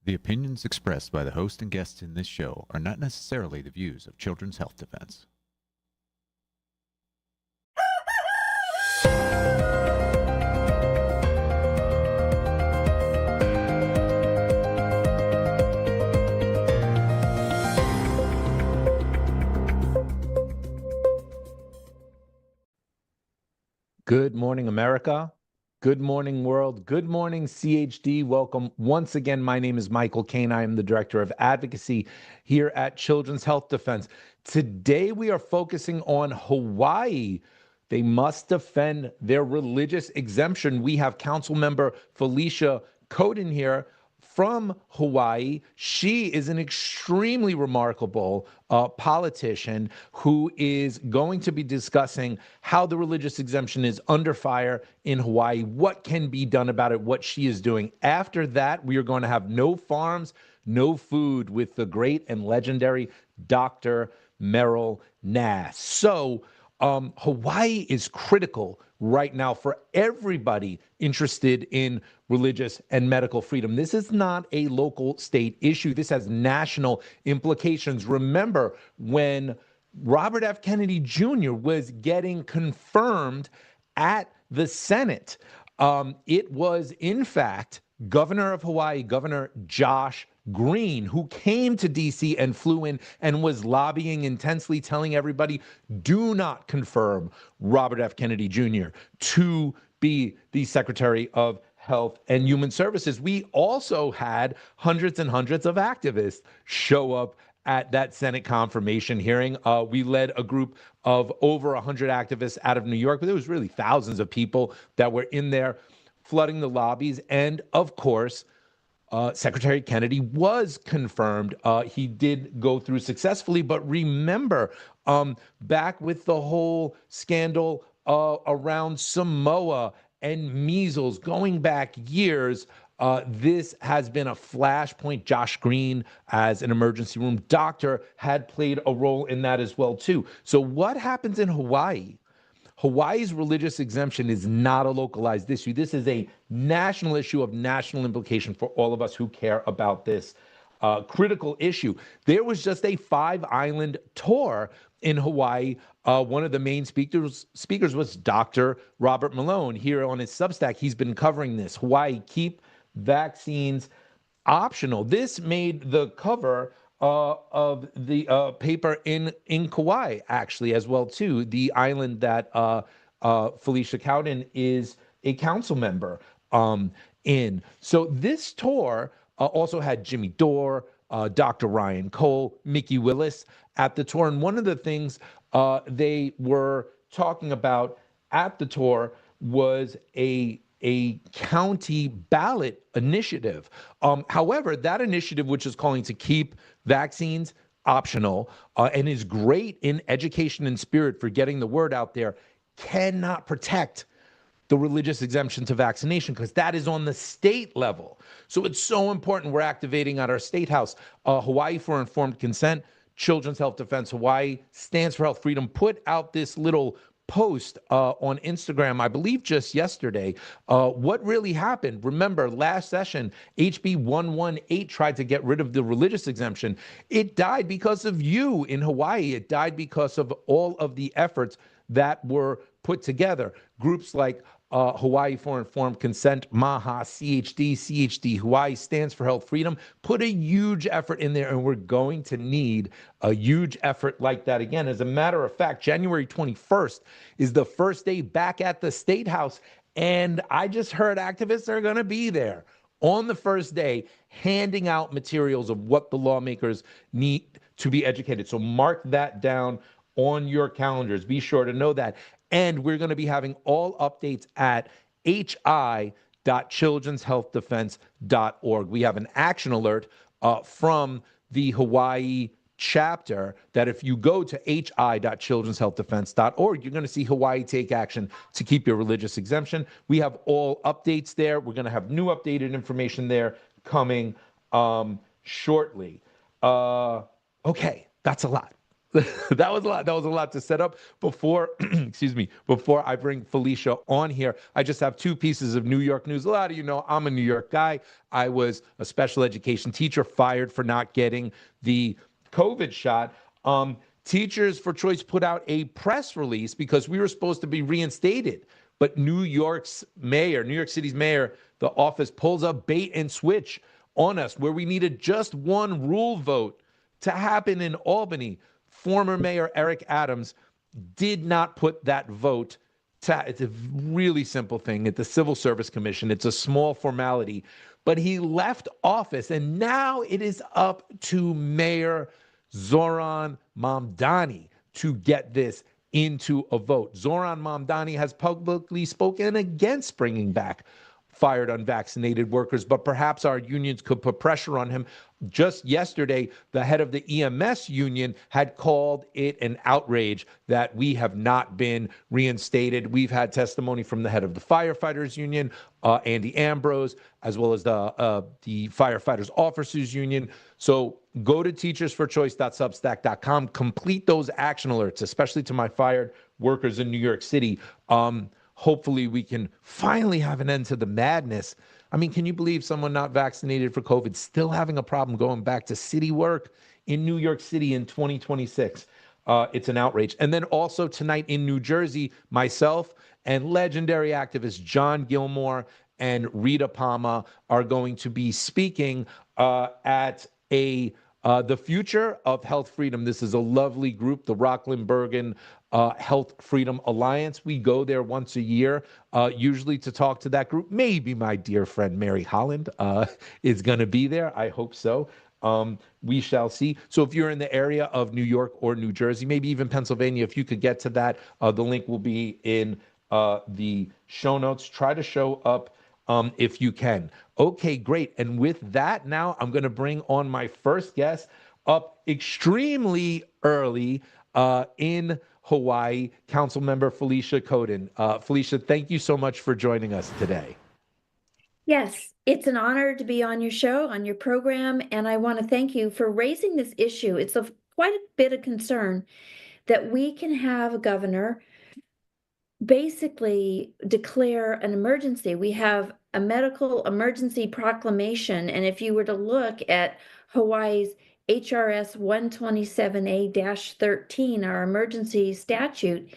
The opinions expressed by the host and guests in this show are not necessarily the views of Children's Health Defense. Good morning, America. Good morning, world. Good morning, CHD. Welcome once again. My name is Michael Kane. I am the Director of Advocacy here at Children's Health Defense. Today, we are focusing on Hawaii. They must defend their religious exemption. We have Council Member Felicia Cowden here from Hawaii. She is an extremely remarkable politician who is going to be discussing how the religious exemption is under fire in Hawaii, what can be done about it, what she is doing. After that, we are going to have No Farms, No Food with the great and legendary Dr. Meryl Nass. So Hawaii is critical right now for everybody interested in religious and medical freedom. This is not a local state issue. This has national implications. Remember when Robert F. Kennedy Jr. was getting confirmed at the Senate, it was, in fact, Governor of Hawaii, Governor Josh Green, who came to D.C. and flew in and was lobbying intensely, telling everybody, do not confirm Robert F. Kennedy Jr. to be the Secretary of Health and Human Services. We also had hundreds and hundreds of activists show up at that Senate confirmation hearing. We led a group of over 100 activists out of New York, but there was really thousands of people that were in there flooding the lobbies. And of course, Secretary Kennedy was confirmed. He did go through successfully, but remember, back with the whole scandal around Samoa and measles, going back years, this has been a flashpoint. Josh Green, as an emergency room doctor, had played a role in that as well, too. So what happens in Hawaii? Hawaii's religious exemption is not a localized issue. This is a national issue of national implication for all of us who care about this critical issue. There was just a 5-island tour in Hawaii. One of the main speakers was Dr. Robert Malone. Here on his Substack, he's been covering this. Hawaii, keep vaccines optional. This made the cover of the paper in Kaua'i, actually, as well, too, the island that Felicia Cowden is a council member in. So this tour also had Jimmy Dore, Dr. Ryan Cole, Mickey Willis at the tour. And one of the things they were talking about at the tour was a county ballot initiative. However, that initiative, which is calling to keep vaccines optional and is great in education and spirit for getting the word out there, cannot protect the religious exemption to vaccination because that is on the state level. So it's so important we're activating at our state house. Hawaii for Informed Consent, Children's Health Defense Hawaii, Stands for Health Freedom, put out this little post on Instagram, I believe just yesterday. What really happened? Remember, last session, HB 118 tried to get rid of the religious exemption. It died because of you in Hawaii. It died because of all of the efforts that were put together. Groups like Hawaii for Informed Consent, MAHA, CHD Hawaii, Stands for Health Freedom, put a huge effort in there, and we're going to need a huge effort like that again. As a matter of fact, January 21st is the first day back at the State House, and I just heard activists are going to be there on the first day handing out materials of what the lawmakers need to be educated. So mark that down on your calendars. Be sure to know that. And we're going to be having all updates at hi.childrenshealthdefense.org. We have an action alert from the Hawaii chapter that if you go to hi.childrenshealthdefense.org, you're going to see Hawaii take action to keep your religious exemption. We have all updates there. We're going to have new updated information there coming shortly. Okay, that's a lot. That was a lot. That was a lot to set up before, excuse me, before I bring Felicia on here. I just have two pieces of New York news. A lot of you know I'm a New York guy. I was a special education teacher fired for not getting the COVID shot. Teachers for Choice put out a press release because we were supposed to be reinstated. But New York City's mayor, the office pulls a bait and switch on us where we needed just one rule vote to happen in Albany. Former Mayor Eric Adams did not put that vote. It's a really simple thing at the Civil Service Commission. It's a small formality, but he left office, and now it is up to Mayor Zoran Mamdani to get this into a vote. Zoran Mamdani has publicly spoken against bringing back fired unvaccinated workers, but perhaps our unions could put pressure on him. Just yesterday, the head of the EMS union had called it an outrage that we have not been reinstated. We've had testimony from the head of the firefighters union, Andy Ambrose, as well as the firefighters officers union. So go to teachersforchoice.substack.com, complete those action alerts, especially to my fired workers in New York City. Hopefully we can finally have an end to the madness. I mean, can you believe someone not vaccinated for COVID still having a problem going back to city work in New York City in 2026? It's an outrage. And then also tonight in New Jersey, myself and legendary activist John Gilmore and Rita Palma are going to be speaking at the Future of Health Freedom. This is a lovely group, the Rockland Bergen Health Freedom Alliance. We go there once a year, usually to talk to that group. Maybe my dear friend Mary Holland is going to be there. I hope so. We shall see. So if you're in the area of New York or New Jersey, maybe even Pennsylvania, if you could get to that, the link will be in the show notes. Try to show up if you can. Okay, great. And with that, now I'm going to bring on my first guest up extremely early in Hawaii, Council Member Felicia Cowden. Felicia, thank you so much for joining us today. Yes, it's an honor to be on your show, on your program, and I want to thank you for raising this issue. It's of quite a bit of concern that we can have a governor basically declare an emergency. We have a medical emergency proclamation, and if you were to look at Hawaii's HRS 127A-13, our emergency statute,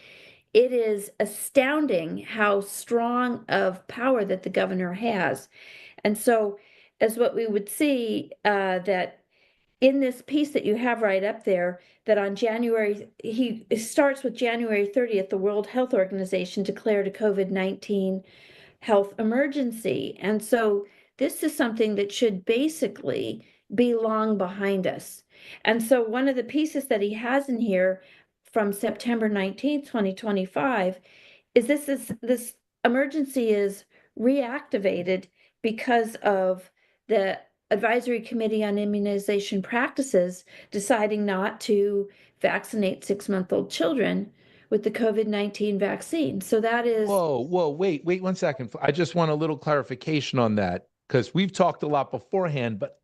it is astounding how strong of power that the governor has. And so, as what we would see, that in this piece that you have right up there, that on it starts with January 30th, the World Health Organization declared a COVID-19 health emergency. And so this is something that should basically be long behind us. And so one of the pieces that he has in here from September 19th, 2025, is this emergency is reactivated because of the Advisory Committee on Immunization Practices deciding not to vaccinate 6-month-old children with the COVID-19 vaccine. So that is... Whoa, wait 1 second. I just want a little clarification on that because we've talked a lot beforehand, but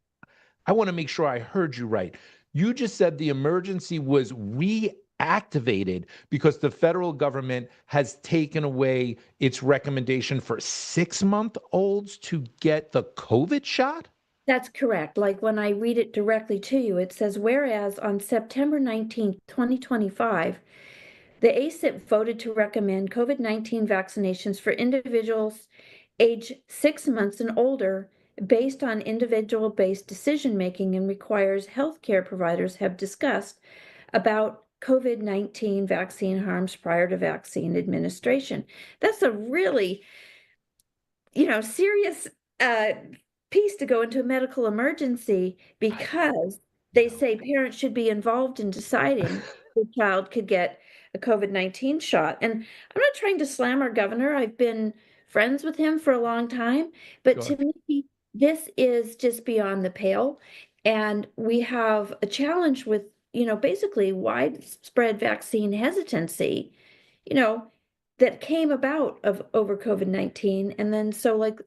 I want to make sure I heard you right. You just said the emergency was reactivated because the federal government has taken away its recommendation for 6-month-olds to get the COVID shot? That's correct. Like when I read it directly to you, it says, whereas on September 19th, 2025, the ACIP voted to recommend COVID-19 vaccinations for individuals age 6 months and older based on individual-based decision-making and requires healthcare providers have discussed about COVID-19 vaccine harms prior to vaccine administration. That's a really, serious piece to go into a medical emergency because they say parents should be involved in deciding if a child could get a COVID-19 shot. And I'm not trying to slam our governor. I've been friends with him for a long time, but Sure. to me, this is just beyond the pale. And we have a challenge with, basically widespread vaccine hesitancy, that came about over COVID-19. And then so like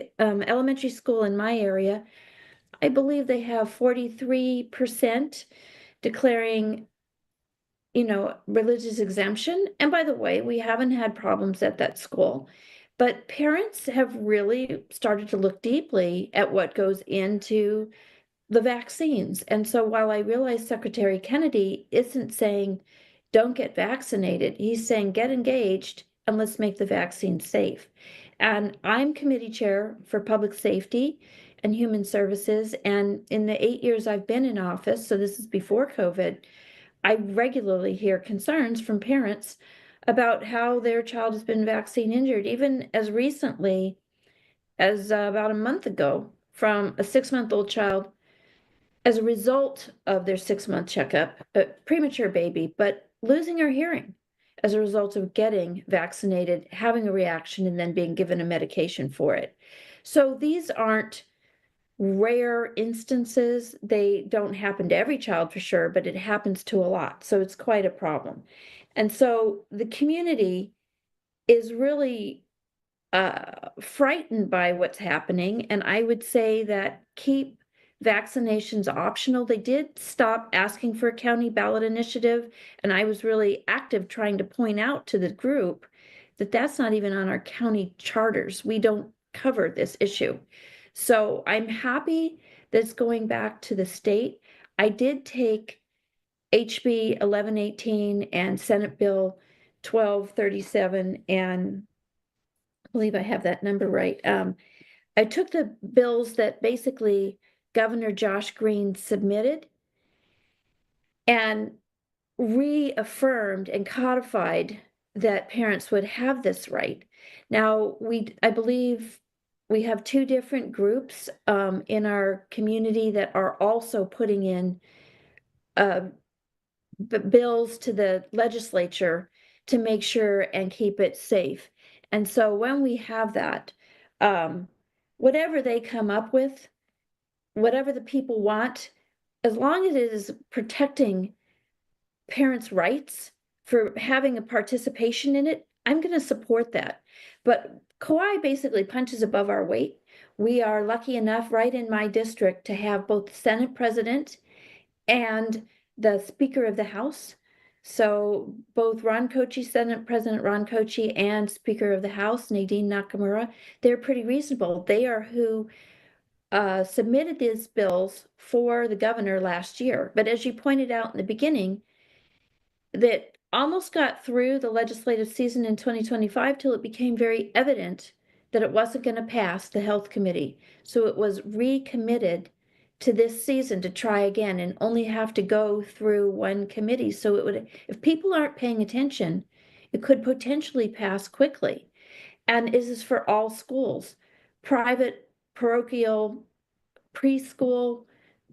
elementary school in my area, I believe they have 43% declaring, religious exemption. And by the way, we haven't had problems at that school, but parents have really started to look deeply at what goes into the vaccines. And so while I realize Secretary Kennedy isn't saying don't get vaccinated, he's saying get engaged and let's make the vaccine safe. And I'm committee chair for public safety and human services. And in the 8 years I've been in office, so this is before COVID, I regularly hear concerns from parents about how their child has been vaccine injured, even as recently as about a month ago, from a 6-month-old child as a result of their 6-month checkup, a premature baby, but losing her hearing as a result of getting vaccinated, having a reaction, and then being given a medication for it. So these aren't rare instances. They don't happen to every child for sure, but it happens to a lot. So it's quite a problem. And so the community is really frightened by what's happening. And I would say that keep vaccinations optional. They did stop asking for a county ballot initiative. And I was really active trying to point out to the group that that's not even on our county charters. We don't cover this issue. So I'm happy that it's going back to the state. I did take HB 1118 and Senate Bill 1237, and I believe I have that number right. I took the bills that basically Governor Josh Green submitted and reaffirmed and codified that parents would have this right. Now, I believe we have 2 different groups in our community that are also putting in bills to the legislature to make sure and keep it safe. And so when we have that, whatever they come up with, whatever the people want, as long as it is protecting parents' rights for having a participation in it, I'm going to support that. But Kaua'i basically punches above our weight. We are lucky enough right in my district to have both the Senate president and the Speaker of the House. So both Senate President Ron Kochi and Speaker of the House, Nadine Nakamura, they're pretty reasonable. They are who submitted these bills for the governor last year. But as you pointed out in the beginning, that almost got through the legislative season in 2025 till it became very evident that it wasn't going to pass the health committee. So it was recommitted to this season to try again and only have to go through one committee. So it would, if people aren't paying attention, it could potentially pass quickly. And this is for all schools, private, parochial, preschool,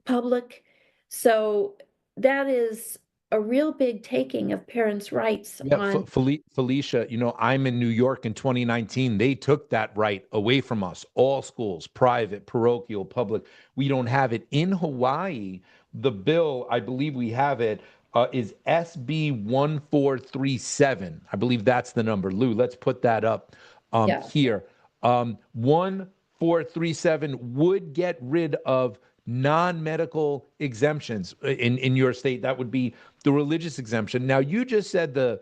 public. So that is a real big taking of parents' rights on. Felicia, I'm in New York in 2019. They took that right away from us. All schools, private, parochial, public. We don't have it. In Hawaii, the bill, I believe we have it, is SB 1437. I believe that's the number. Lou, let's put that up here. 1437 would get rid of non-medical exemptions in your state. That would be the religious exemption. Now, you just said the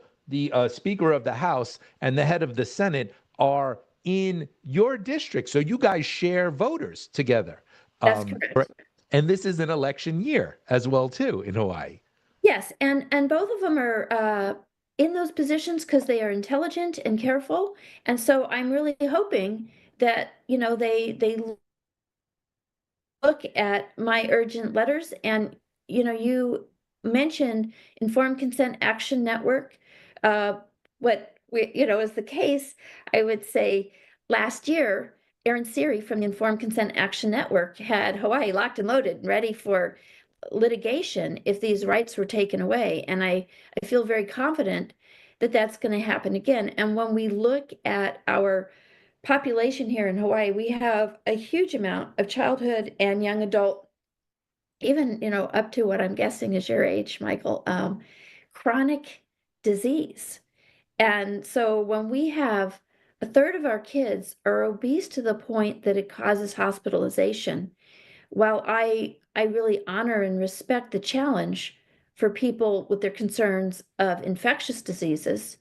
Speaker of the House and the head of the Senate are in your district, so you guys share voters together. That's correct. Right? And this is an election year as well, too, in Hawaii. Yes, and both of them are in those positions because they are intelligent and careful, and so I'm really hoping that they look at my urgent letters. And you mentioned Informed Consent Action Network. What is the case, I would say last year, Aaron Siri from the Informed Consent Action Network had Hawaii locked and loaded and ready for litigation if these rights were taken away. And I feel very confident that that's going to happen again. And when we look at our population here in Hawaii, we have a huge amount of childhood and young adult, even, up to what I'm guessing is your age, Michael, chronic disease. And so when we have a third of our kids are obese to the point that it causes hospitalization, while I really honor and respect the challenge for people with their concerns of infectious diseases,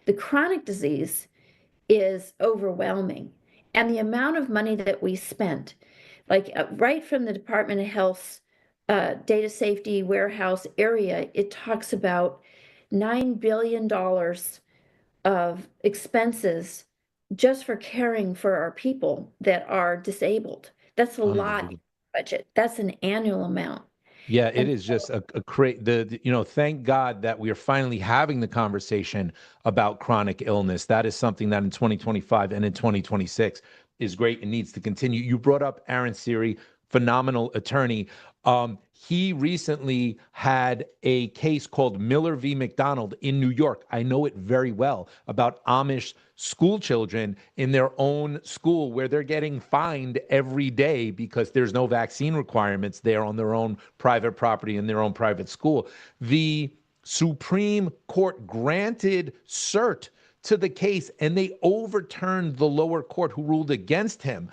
the chronic disease is overwhelming. And the amount of money that we spent, like right from the Department of Health's data safety warehouse area, it talks about $9 billion of expenses just for caring for our people that are disabled. That's a lot in budget. That's an annual amount. Yeah, it And is just thank God that we are finally having the conversation about chronic illness. That is something that in 2025 and in 2026 is great and needs to continue. You brought up Aaron Siri, phenomenal attorney. He recently had a case called Miller v. McDonald in New York. I know it very well, about Amish school children in their own school where they're getting fined every day because there's no vaccine requirements there on their own private property in their own private school. The Supreme Court granted cert to the case, and they overturned the lower court who ruled against him.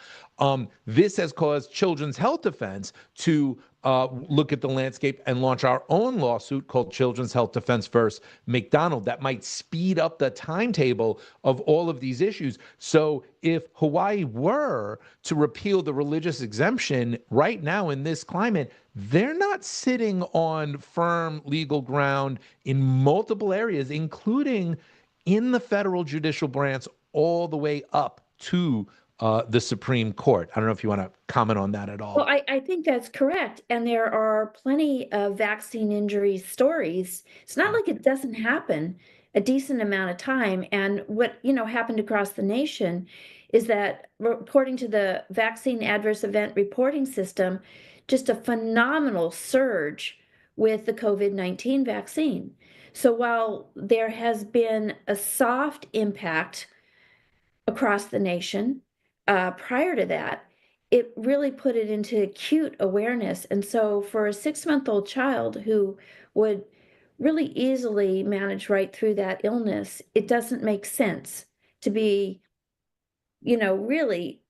This has caused Children's Health Defense to look at the landscape and launch our own lawsuit called Children's Health Defense versus McDonald that might speed up the timetable of all of these issues. So if Hawaii were to repeal the religious exemption right now in this climate, they're not sitting on firm legal ground in multiple areas, including in the federal judicial branch all the way up to the Supreme Court. I don't know if you want to comment on that at all. Well, I think that's correct. And there are plenty of vaccine injury stories. It's not like it doesn't happen a decent amount of time. And what, happened across the nation is that, according to the Vaccine Adverse Event Reporting System, just a phenomenal surge with the COVID-19 vaccine. So while there has been a soft impact across the nation, prior to that, it really put it into acute awareness. And so for a 6-month-old child who would really easily manage right through that illness, it doesn't make sense to be, really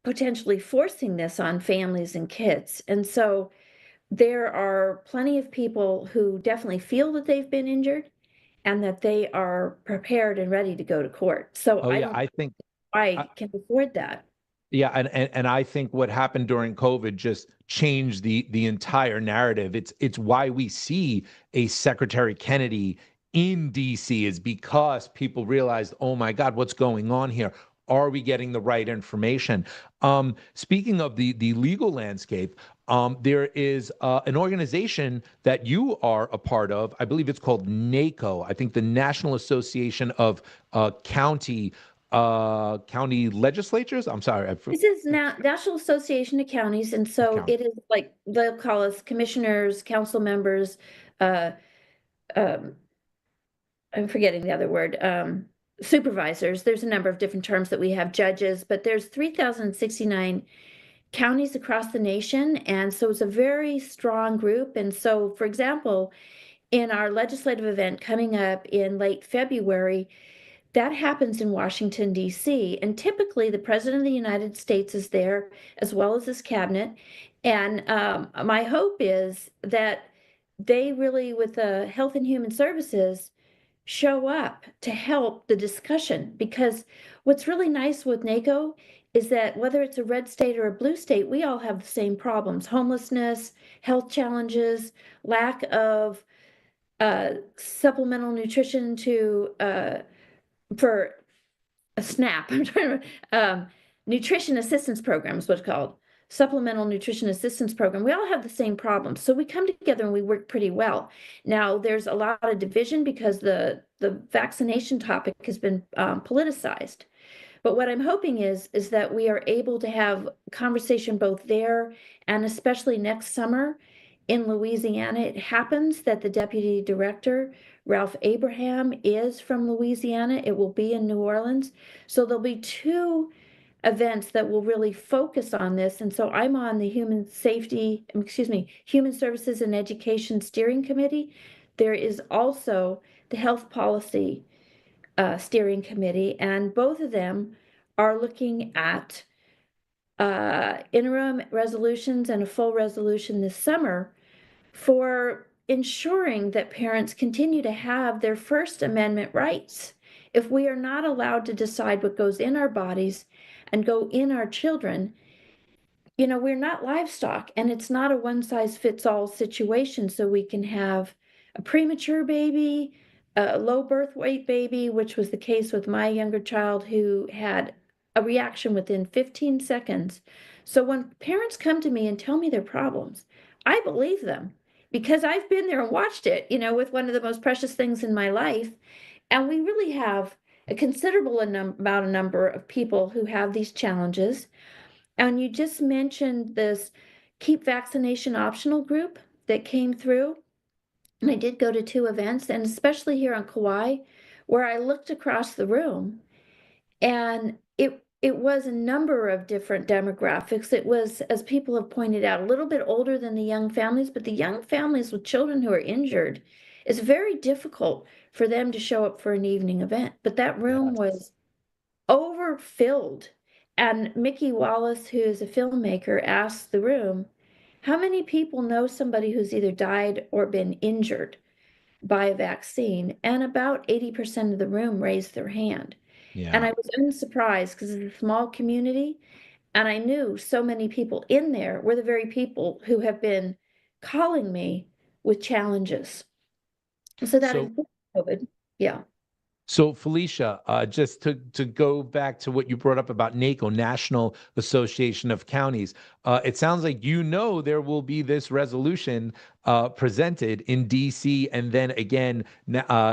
potentially forcing this on families and kids. And so there are plenty of people who definitely feel that they've been injured and that they are prepared and ready to go to court. So I don't think I can afford that. Yeah, and I think what happened during COVID just changed the entire narrative. It's why we see a Secretary Kennedy in DC, is because people realized, oh my God, what's going on here? Are we getting the right information? Speaking of the legal landscape, there is an organization that you are a part of. I believe it's called NACO. I think the National Association of County legislatures. I'm sorry. This is now National Association of Counties, and so it is like they'll call us commissioners, council members, uh, um, I'm forgetting the other word, supervisors. There's a number of different terms that we have, judges, but there's 3,069 counties across the nation, and so it's a very strong group. And so, for example, in our legislative event coming up in late February, that happens in Washington, D.C., and typically the President of the United States is there, as well as his cabinet. And my hope is that they really, with the Health and Human Services, show up to help the discussion. Because what's really nice with NACO is that whether it's a red state or a blue state, we all have the same problems: homelessness, health challenges, lack of supplemental nutrition for a SNAP. I'm trying to nutrition assistance program is what's called, supplemental nutrition assistance program. We all have the same problems, so we come together and we work pretty well. Now there's a lot of division because the vaccination topic has been politicized. But what I'm hoping is that we are able to have conversation both there and especially next summer in Louisiana. It happens that the deputy director, Ralph Abraham, is from Louisiana. It will be in New Orleans. So there'll be 2 events that will really focus on this. And so I'm on the Human Services and Education Steering Committee. There is also the Health Policy Steering Committee, and both of them are looking at interim resolutions and a full resolution this summer for ensuring that parents continue to have their First Amendment rights. If we are not allowed to decide what goes in our bodies and go in our children, we're not livestock, and it's not a one-size-fits-all situation. So we can have a premature baby, a low birth weight baby, which was the case with my younger child who had a reaction within 15 seconds. So when parents come to me and tell me their problems, I believe them because I've been there and watched it, with one of the most precious things in my life. And we really have a considerable number of people who have these challenges. And you just mentioned this Keep Vaccination Optional group that came through. And I did go to 2 events, and especially here on Kauai, where I looked across the room, and it was a number of different demographics. It was, as people have pointed out, a little bit older than the young families, but the young families with children who are injured, it's very difficult for them to show up for an evening event. But that room was overfilled. And Mickey Wallace, who is a filmmaker, asked the room, how many people know somebody who's either died or been injured by a vaccine? And about 80% of the room raised their hand. And I was unsurprised because it's a small community. And I knew so many people in there were the very people who have been calling me with challenges. So that includes COVID. Yeah. So, Felicia, just to go back to what you brought up about NACO, National Association of Counties, it sounds like there will be this resolution presented in D.C. and then again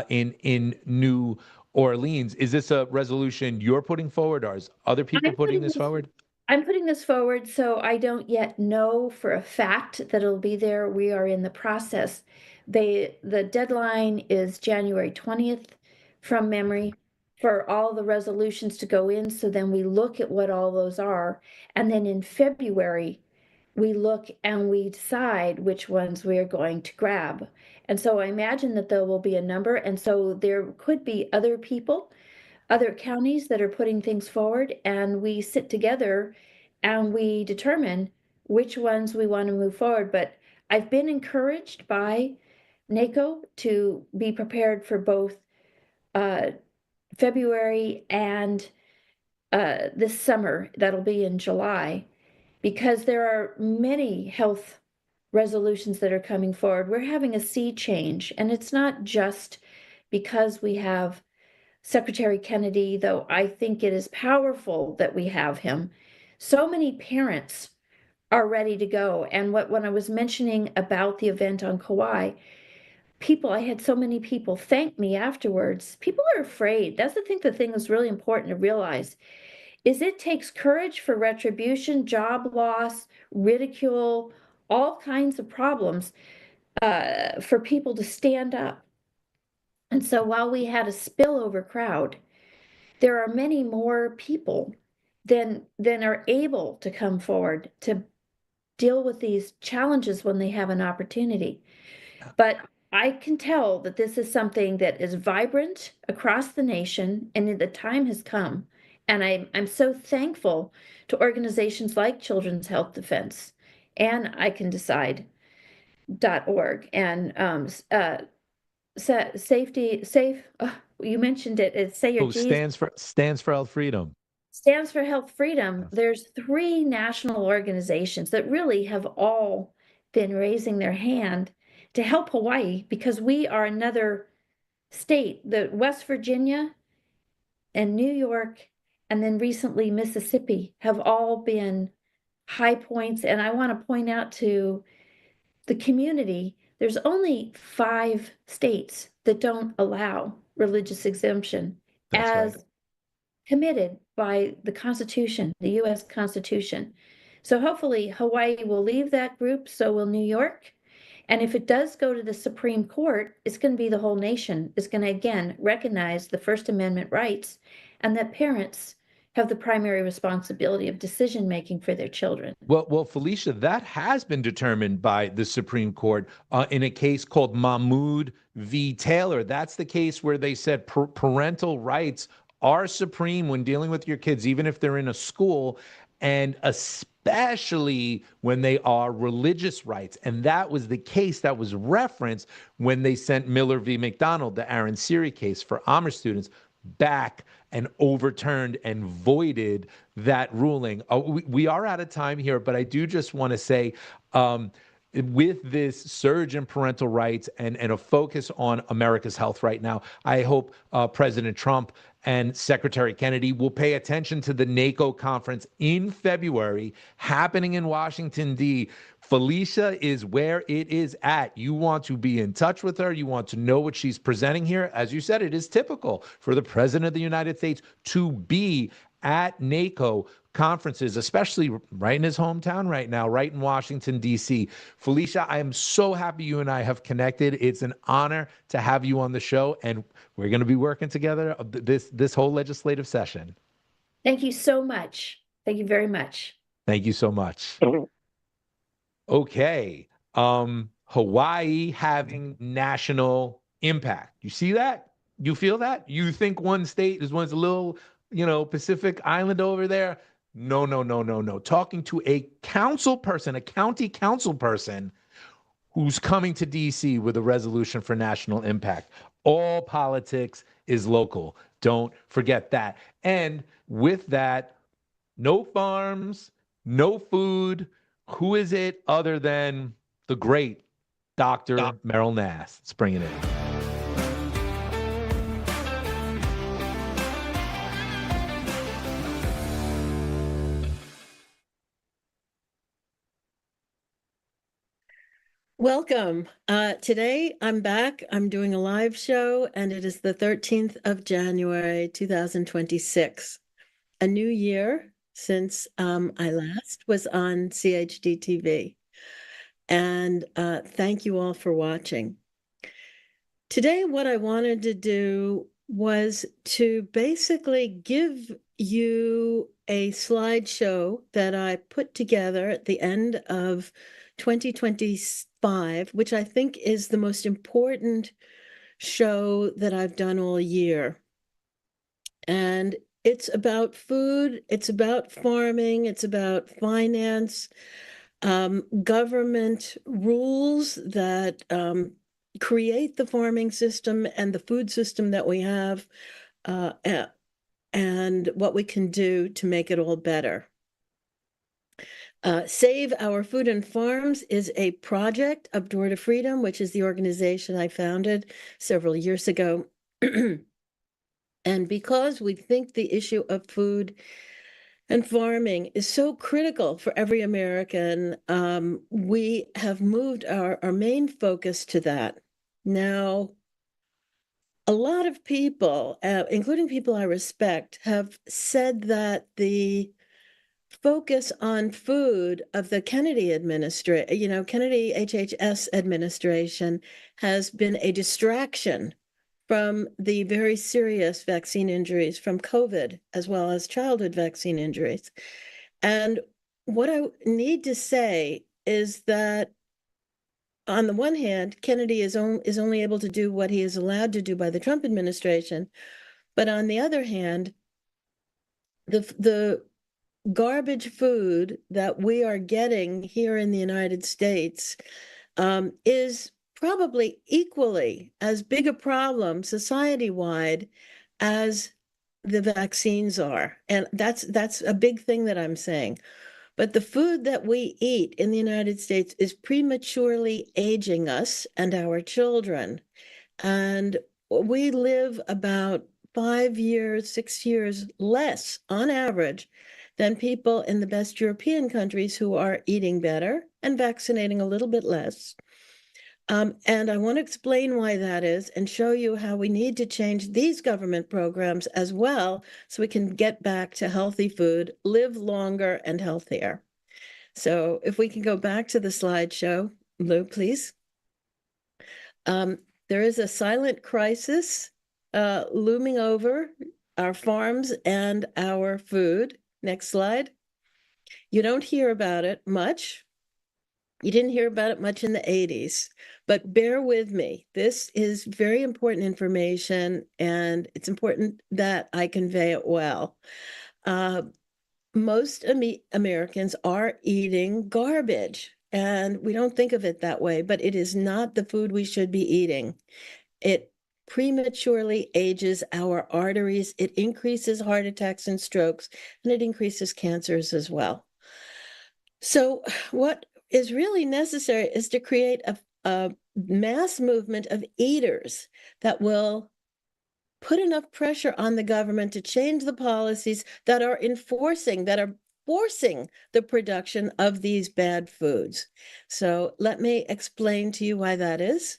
in New Orleans. Is this a resolution you're putting forward, or is other people putting this forward? I'm putting this forward, so I don't yet know for a fact that it'll be there. We are in the process. The deadline is January 20th from memory for all the resolutions to go in. So then we look at what all those are. And then in February, we look and we decide which ones we are going to grab. And so I imagine that there will be a number. And so there could be other people, other counties that are putting things forward, and we sit together and we determine which ones we want to move forward. But I've been encouraged by NACO to be prepared for both February and this summer. That'll be in July, because there are many health resolutions that are coming forward. We're having a sea change, and it's not just because we have Secretary Kennedy, though I think it is powerful that we have him. So many parents are ready to go. And when I was mentioning about the event on Kauai, I had so many people thank me afterwards. People are afraid. That's the thing that's really important to realize is it takes courage for retribution, job loss, ridicule, all kinds of problems for people to stand up. And so while we had a spillover crowd, there are many more people than are able to come forward to deal with these challenges when they have an opportunity. But I can tell that this is something that is vibrant across the nation, and the time has come. And I'm so thankful to organizations like Children's Health Defense and I Can Decide.org and you mentioned it. It's Say Your G's. Stands for Health Freedom. Stands for Health Freedom. There's 3 national organizations that really have all been raising their hand to help Hawaii, because we are another state. The West Virginia and New York, and then recently Mississippi, have all been high points. And I want to point out to the community, there's only 5 states that don't allow religious exemption as committed by the Constitution, the U.S. Constitution. So hopefully Hawaii will leave that group, so will New York. And if it does go to the Supreme Court, it's going to be the whole nation. It's going to, again, recognize the First Amendment rights and that parents have the primary responsibility of decision-making for their children. Well, Felicia, that has been determined by the Supreme Court in a case called Mahmoud v. Taylor. That's the case where they said parental rights are supreme when dealing with your kids, even if they're in a school. and especially when they are religious rights. And that was the case that was referenced when they sent Miller v. McDonald, the Aaron Siri case for Amish students, back and overturned and voided that ruling. We are out of time here, but I do just want to say, with this surge in parental rights and a focus on America's health right now, I hope President Trump and Secretary Kennedy will pay attention to the NACO conference in February happening in Washington, D.C. Felicia is where it is at. You want to be in touch with her. You want to know what she's presenting here. As you said, it is typical for the President of the United States to be at NACO conferences, especially right in his hometown right now, right in Washington, D.C. Felicia, I am so happy you and I have connected. It's an honor to have you on the show, and we're going to be working together this whole legislative session. Thank you so much. Thank you very much. Thank you so much. Okay. Hawaii having national impact. You see that? You feel that? You think one state is one's a little, Pacific island over there? No, no, no, no, no. Talking to a council person, a county council person who's coming to DC with a resolution for national impact. All politics is local. Don't forget that. And with that, no farms, no food. Who is it other than the great Dr. Meryl Nass? Let's bring it in. Welcome. Today I'm back. I'm doing a live show, and it is the 13th of January, 2026. A new year since I last was on CHD TV. And thank you all for watching. Today, what I wanted to do was to basically give you a slideshow that I put together at the end of 2025, which I think is the most important show that I've done all year. And it's about food, it's about farming, it's about finance, government rules that create the farming system and the food system that we have, and what we can do to make it all better. Save Our Food and Farms is a project of Door to Freedom, which is the organization I founded several years ago. And because we think the issue of food and farming is so critical for every American, we have moved our main focus to that. Now, a lot of people, including people I respect, have said that the focus on food of the Kennedy administration, Kennedy HHS administration, has been a distraction from the very serious vaccine injuries from COVID, as well as childhood vaccine injuries. And what I need to say is that, on the one hand, Kennedy is only able to do what he is allowed to do by the Trump administration. But on the other hand, the garbage food that we are getting here in the United States is probably equally as big a problem society-wide as the vaccines are. And that's a big thing that I'm saying. But the food that we eat in the United States is prematurely aging us and our children. And we live about 5 years, 6 years less on average than people in the best European countries who are eating better and vaccinating a little bit less. And I want to explain why that is and show you how we need to change these government programs as well so we can get back to healthy food, live longer and healthier. So if we can go back to the slideshow, Lou, please. There is a silent crisis looming over our farms and our food. Next slide. You don't hear about it much. You didn't hear about it much in the 80s, but bear with me. This is very important information, and it's important that I convey it well. most Americans are eating garbage, and we don't think of it that way, but it is not the food we should be eating. It prematurely ages our arteries, it increases heart attacks and strokes, and it increases cancers as well. So, what is really necessary is to create a mass movement of eaters that will put enough pressure on the government to change the policies that are forcing the production of these bad foods. So let me explain to you why that is.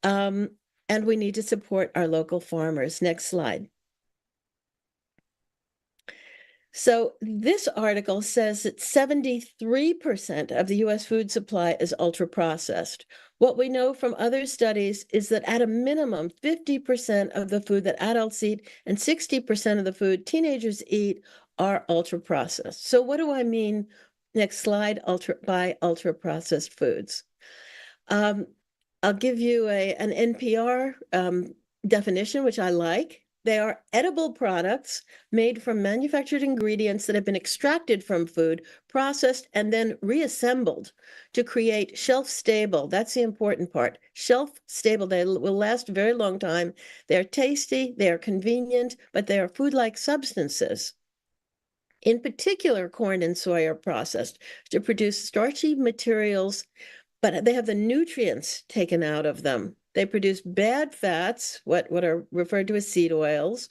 And we need to support our local farmers. Next slide. So this article says that 73% of the US food supply is ultra processed. What we know from other studies is that at a minimum, 50% of the food that adults eat and 60% of the food teenagers eat are ultra processed. So what do I mean, next slide, by ultra processed foods? I'll give you an NPR definition, which I like. They are edible products made from manufactured ingredients that have been extracted from food, processed, and then reassembled to create shelf-stable. That's the important part. Shelf-stable. They will last a very long time. They're tasty, they are convenient, but they are food-like substances. In particular, corn and soy are processed to produce starchy materials, but they have the nutrients taken out of them. They produce bad fats, what are referred to as seed oils,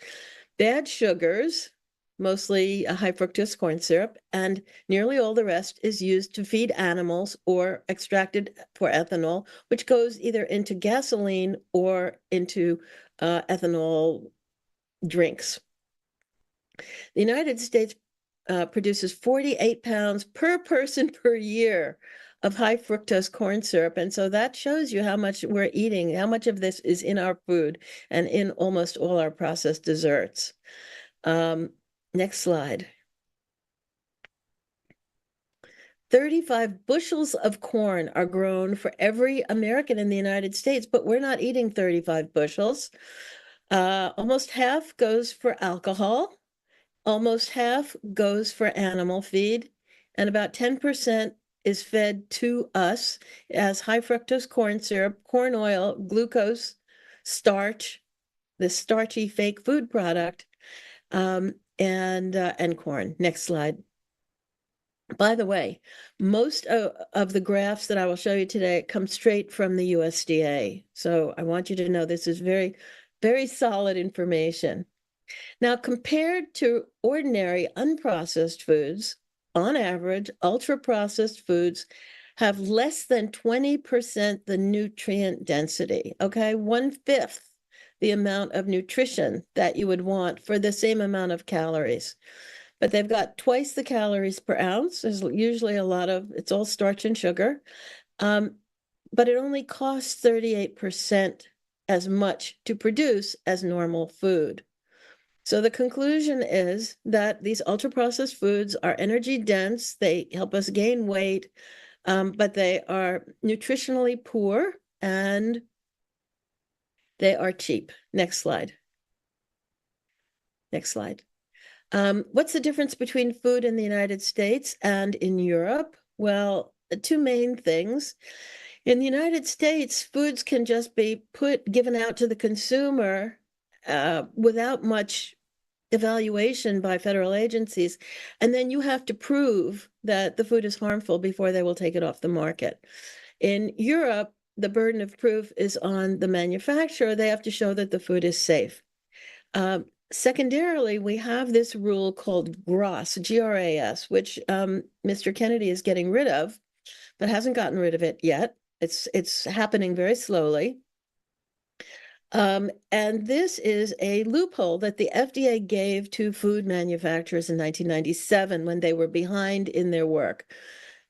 bad sugars, mostly a high fructose corn syrup, and nearly all the rest is used to feed animals or extracted for ethanol, which goes either into gasoline or into ethanol drinks. The United States produces 48 pounds per person per year of high fructose corn syrup. And so that shows you how much we're eating, how much of this is in our food and in almost all our processed desserts. Next slide. 35 bushels of corn are grown for every American in the United States, but we're not eating 35 bushels. Almost half goes for alcohol. Almost half goes for animal feed, and about 10% is fed to us as high fructose corn syrup, corn oil, glucose, starch, this starchy fake food product, and corn. Next slide. By the way, most of the graphs that I will show you today come straight from the USDA. So I want you to know this is very, very solid information. Now, compared to ordinary unprocessed foods, on average, ultra-processed foods have less than 20% the nutrient density, okay? 1/5 the amount of nutrition that you would want for the same amount of calories. But they've got twice the calories per ounce. There's usually it's all starch and sugar. But it only costs 38% as much to produce as normal food. So the conclusion is that these ultra-processed foods are energy dense, they help us gain weight, but they are nutritionally poor and they are cheap. Next slide. Next slide. What's the difference between food in the United States and in Europe? Well, two main things. In the United States, foods can just be given out to the consumer without much evaluation by federal agencies, and then you have to prove that the food is harmful before they will take it off the market. In Europe, the burden of proof is on the manufacturer. They have to show that the food is safe. Secondarily, we have this rule called GRAS, G-R-A-S, which Mr. Kennedy is getting rid of, but hasn't gotten rid of it yet. It's happening very slowly. And this is a loophole that the FDA gave to food manufacturers in 1997 when they were behind in their work.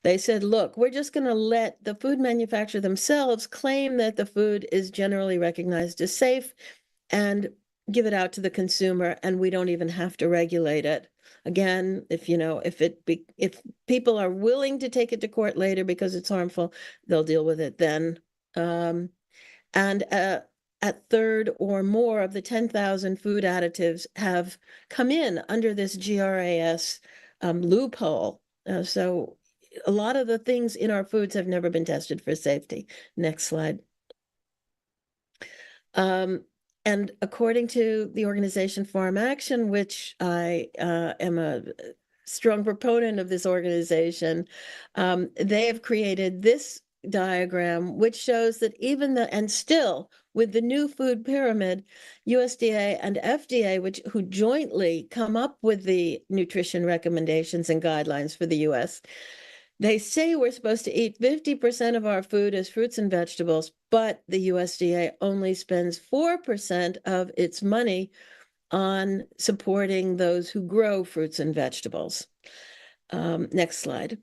They said, look, we're just going to let the food manufacturer themselves claim that the food is generally recognized as safe and give it out to the consumer, and we don't even have to regulate it. Again, if people are willing to take it to court later because it's harmful, they'll deal with it then. At third or more of the 10,000 food additives have come in under this GRAS loophole. So a lot of the things in our foods have never been tested for safety. Next slide. And according to the organization Farm Action, which I am a strong proponent of this organization, they have created this diagram, which shows that and still with the new food pyramid, USDA and FDA, who jointly come up with the nutrition recommendations and guidelines for the US, they say we're supposed to eat 50% of our food as fruits and vegetables, but the USDA only spends 4% of its money on supporting those who grow fruits and vegetables. Next slide.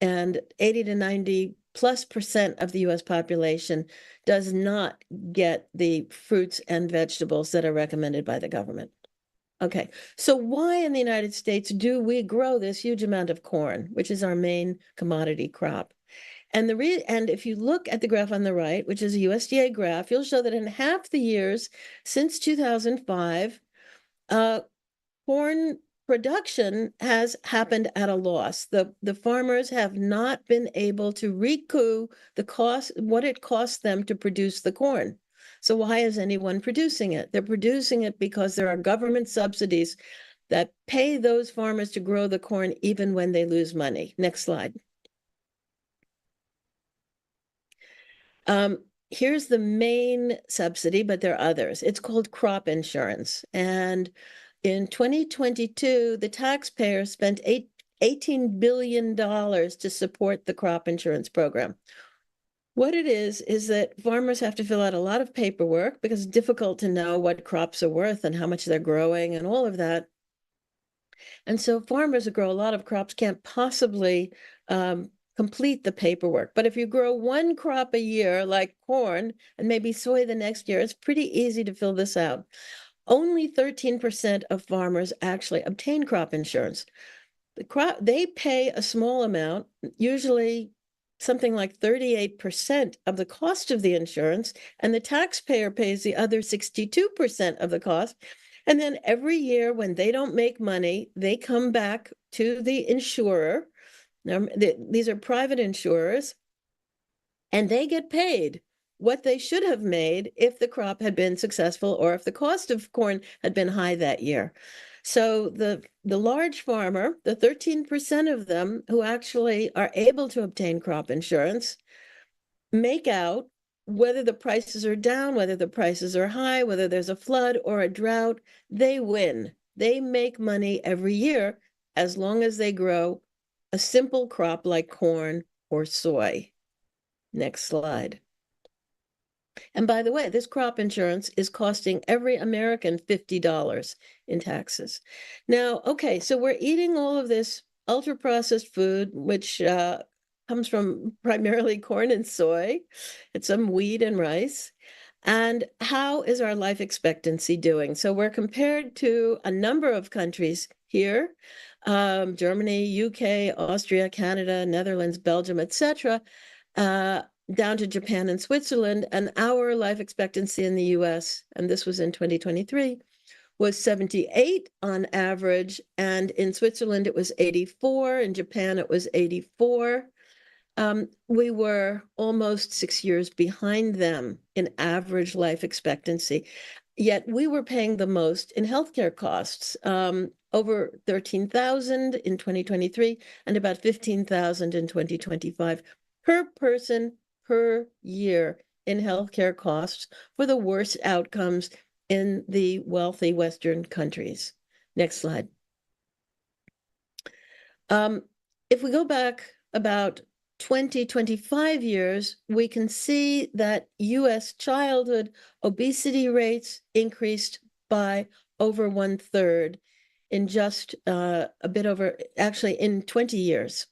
And 80 to 90+% of the US population does not get the fruits and vegetables that are recommended by the government. Okay, so why in the United States do we grow this huge amount of corn, which is our main commodity crop? And if you look at the graph on the right, which is a USDA graph, you'll show that in half the years since 2005, corn production has happened at a loss. The farmers have not been able to recoup the cost, what it costs them to produce the corn. So why is anyone producing it? They're producing it because there are government subsidies that pay those farmers to grow the corn even when they lose money. Next slide. Here's the main subsidy, but there are others. It's called crop insurance. And in 2022, the taxpayers spent $18 billion to support the crop insurance program. What it is that farmers have to fill out a lot of paperwork because it's difficult to know what crops are worth and how much they're growing and all of that. And so farmers who grow a lot of crops can't possibly complete the paperwork. But if you grow one crop a year, like corn, and maybe soy the next year, it's pretty easy to fill this out. Only 13% of farmers actually obtain crop insurance. They pay a small amount, usually something like 38% of the cost of the insurance, and the taxpayer pays the other 62% of the cost. And then every year when they don't make money, they come back to the insurer. Now, these are private insurers, and they get paid what they should have made if the crop had been successful or if the cost of corn had been high that year. So the large farmer, the 13% of them who actually are able to obtain crop insurance, make out whether the prices are down, whether the prices are high, whether there's a flood or a drought, they win. They make money every year as long as they grow a simple crop like corn or soy. Next slide. And by the way, this crop insurance is costing every American $50 in taxes. Now, okay, so we're eating all of this ultra-processed food, which comes from primarily corn and soy, and some wheat and rice. And how is our life expectancy doing? So we're compared to a number of countries here, Germany, UK, Austria, Canada, Netherlands, Belgium, etc., down to Japan and Switzerland, and our life expectancy in the US, and this was in 2023, was 78 on average, and in Switzerland it was 84, in Japan it was 84. We were almost 6 years behind them in average life expectancy, yet we were paying the most in healthcare costs, over $13,000 in 2023 and about $15,000 in 2025 per person per year in healthcare costs for the worst outcomes in the wealthy Western countries. Next slide. If we go back about 20-25 years, we can see that US childhood obesity rates increased by over 1/3 in just a bit over, actually in 20 years.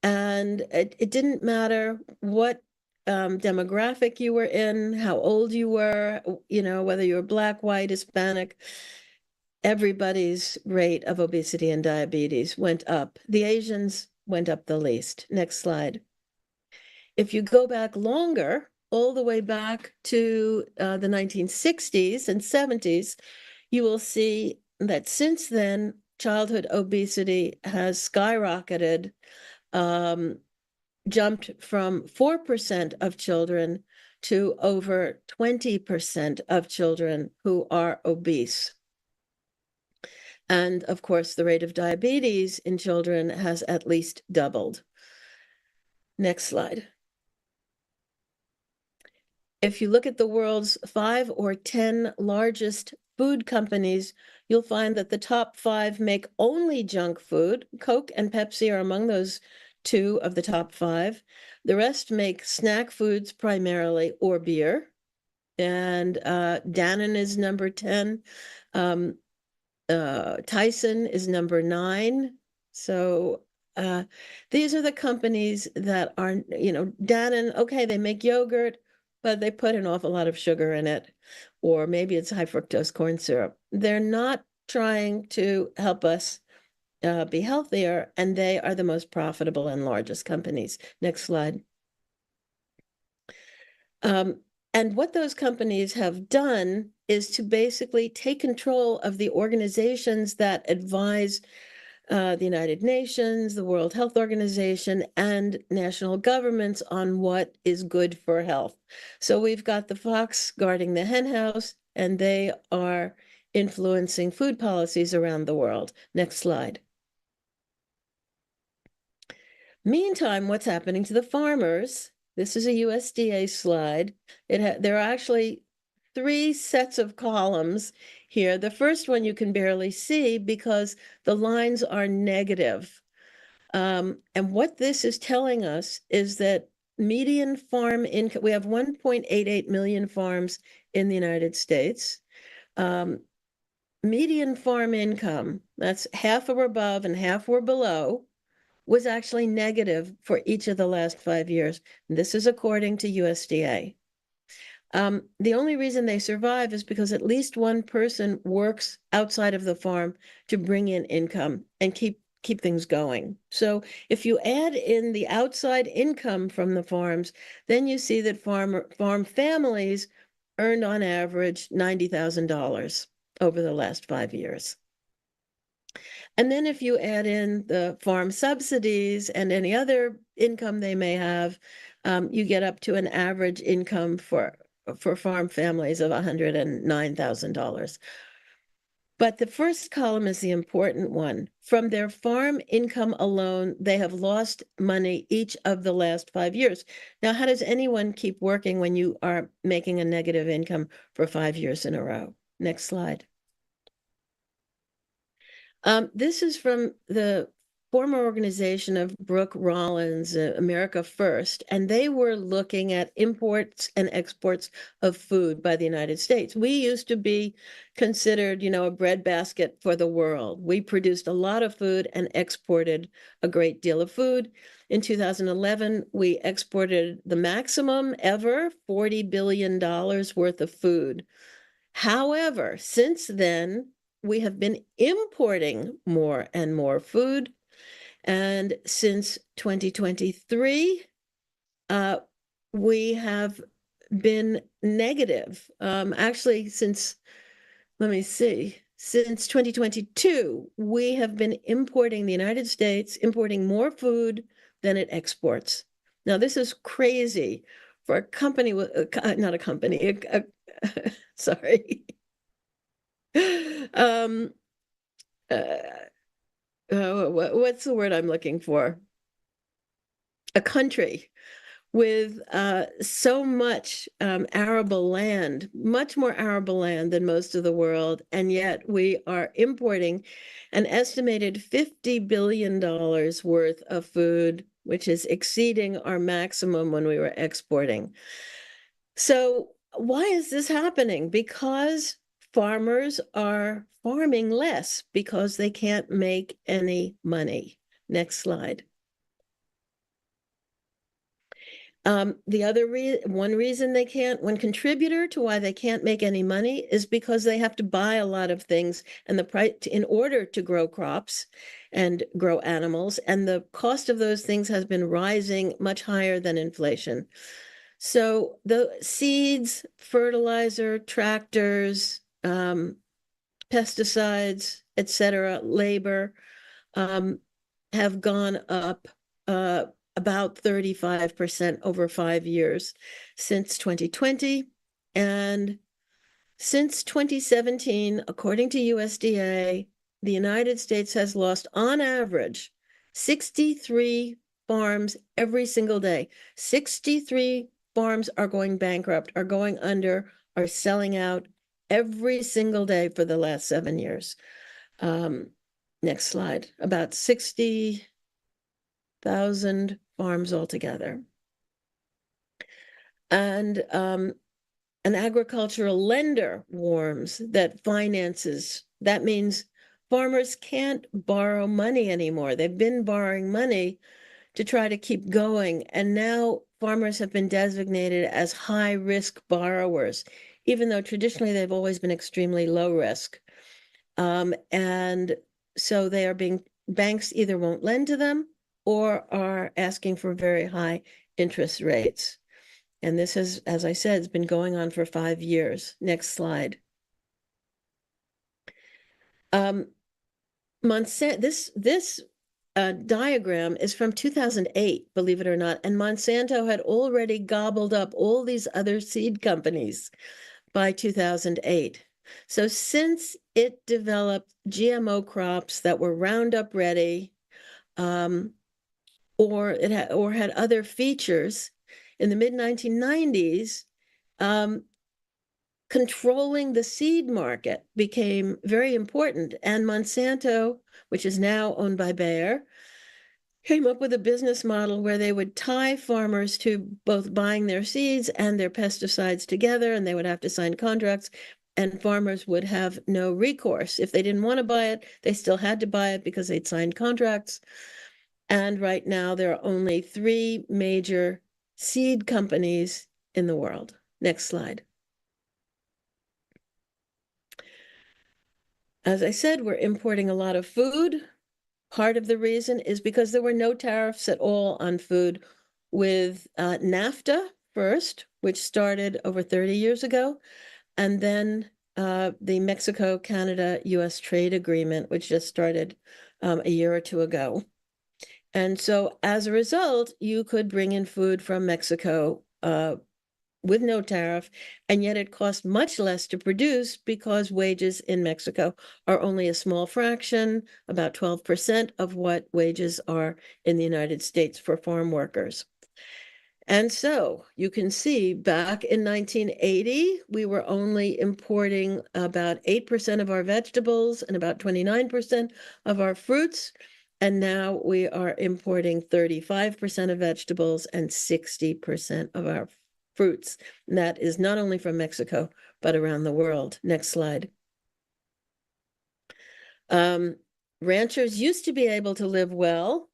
And it didn't matter what demographic you were in, how old you were, whether you were Black, white, Hispanic, everybody's rate of obesity and diabetes went up. The Asians went up the least. Next slide. If you go back longer, all the way back to the 1960s and 70s, you will see that since then, childhood obesity has skyrocketed, jumped from 4% of children to over 20% of children who are obese. And of course, the rate of diabetes in children has at least doubled. Next slide. If you look at the world's 5 or 10 largest food companies, you'll find that the top 5 make only junk food. Coke and Pepsi are among those 2 of the top 5. The rest make snack foods primarily or beer. And Dannon is number 10. Tyson is number 9. So these are the companies that are, Dannon, okay, they make yogurt, but they put an awful lot of sugar in it, or maybe it's high fructose corn syrup. They're not trying to help us be healthier, and they are the most profitable and largest companies. Next slide. And what those companies have done is to basically take control of the organizations that advise the United Nations, the World Health Organization, and national governments on what is good for health. So we've got the fox guarding the hen house, and they are influencing food policies around the world. Next slide. Meantime, what's happening to the farmers? This is a USDA slide. There are actually 3 sets of columns here. The first one you can barely see because the lines are negative. And what this is telling us is that median farm income, we have 1.88 million farms in the United States. Median farm income, that's half were above and half were below, was actually negative for each of the last 5 years. This is according to USDA. The only reason they survive is because at least one person works outside of the farm to bring in income and keep things going. So if you add in the outside income from the farms, then you see that farm families earned on average $90,000 over the last 5 years. And then if you add in the farm subsidies and any other income they may have, you get up to an average income for farm families of $109,000. But the first column is the important one. From their farm income alone, they have lost money each of the last 5 years. Now, how does anyone keep working when you are making a negative income for 5 years in a row? Next slide. This is from the former organization of Brooke Rollins, America First, and they were looking at imports and exports of food by the United States. We used to be considered, a breadbasket for the world. We produced a lot of food and exported a great deal of food. In 2011, we exported the maximum ever, $40 billion worth of food. However, since then, we have been importing more and more food. And since 2023, we have been negative. Actually, since 2022, we have been importing the United States, importing more food than it exports. Now, this is crazy for a company with, not a company, sorry. What's the word I'm looking for? A country with so much arable land, much more arable land than most of the world, and yet we are importing an estimated $50 billion worth of food, which is exceeding our maximum when we were exporting. So why is this happening? Because farmers are farming less because they can't make any money. Next slide. One reason they can't, one contributor to why they can't make any money is because they have to buy a lot of things and the price in order to grow crops and grow animals, and the cost of those things has been rising much higher than inflation. So the seeds, fertilizer, tractors, pesticides, etc., labor, have gone up about 35% over 5 years since 2020. And since 2017, according to USDA, the United States has lost, on average, 63 farms every single day. 63 farms are going bankrupt, are going under, are selling out every single day for the last 7 years. Next slide. About 60,000 farms altogether. And an agricultural lender warns that finances, that means farmers can't borrow money anymore. They've been borrowing money to try to keep going. And now farmers have been designated as high risk borrowers, even though traditionally they've always been extremely low risk. And so they are being, banks either won't lend to them or are asking for very high interest rates. And this has, as I said, has been going on for 5 years. Next slide. Monsanto, this diagram is from 2008, believe it or not, and Monsanto had already gobbled up all these other seed companies by 2008. So since it developed GMO crops that were Roundup ready, or had other features, in the mid-1990s, controlling the seed market became very important. And Monsanto, which is now owned by Bayer, came up with a business model where they would tie farmers to both buying their seeds and their pesticides together, and they would have to sign contracts, and farmers would have no recourse. If they didn't want to buy it, they still had to buy it because they'd signed contracts. And right now, there are only 3 major seed companies in the world. Next slide. As I said, we're importing a lot of food. Part of the reason is because there were no tariffs at all on food with NAFTA first, which started over 30 years ago, and then the Mexico-Canada-US trade agreement, which just started a year or 2 ago. And so as a result, you could bring in food from Mexico with no tariff, and yet it cost much less to produce because wages in Mexico are only a small fraction, about 12% of what wages are in the United States for farm workers. And so you can see back in 1980, we were only importing about 8% of our vegetables and about 29% of our fruits. And now we are importing 35% of vegetables and 60% of our fruits. And that is not only from Mexico, but around the world. Next slide. Ranchers used to be able to live well.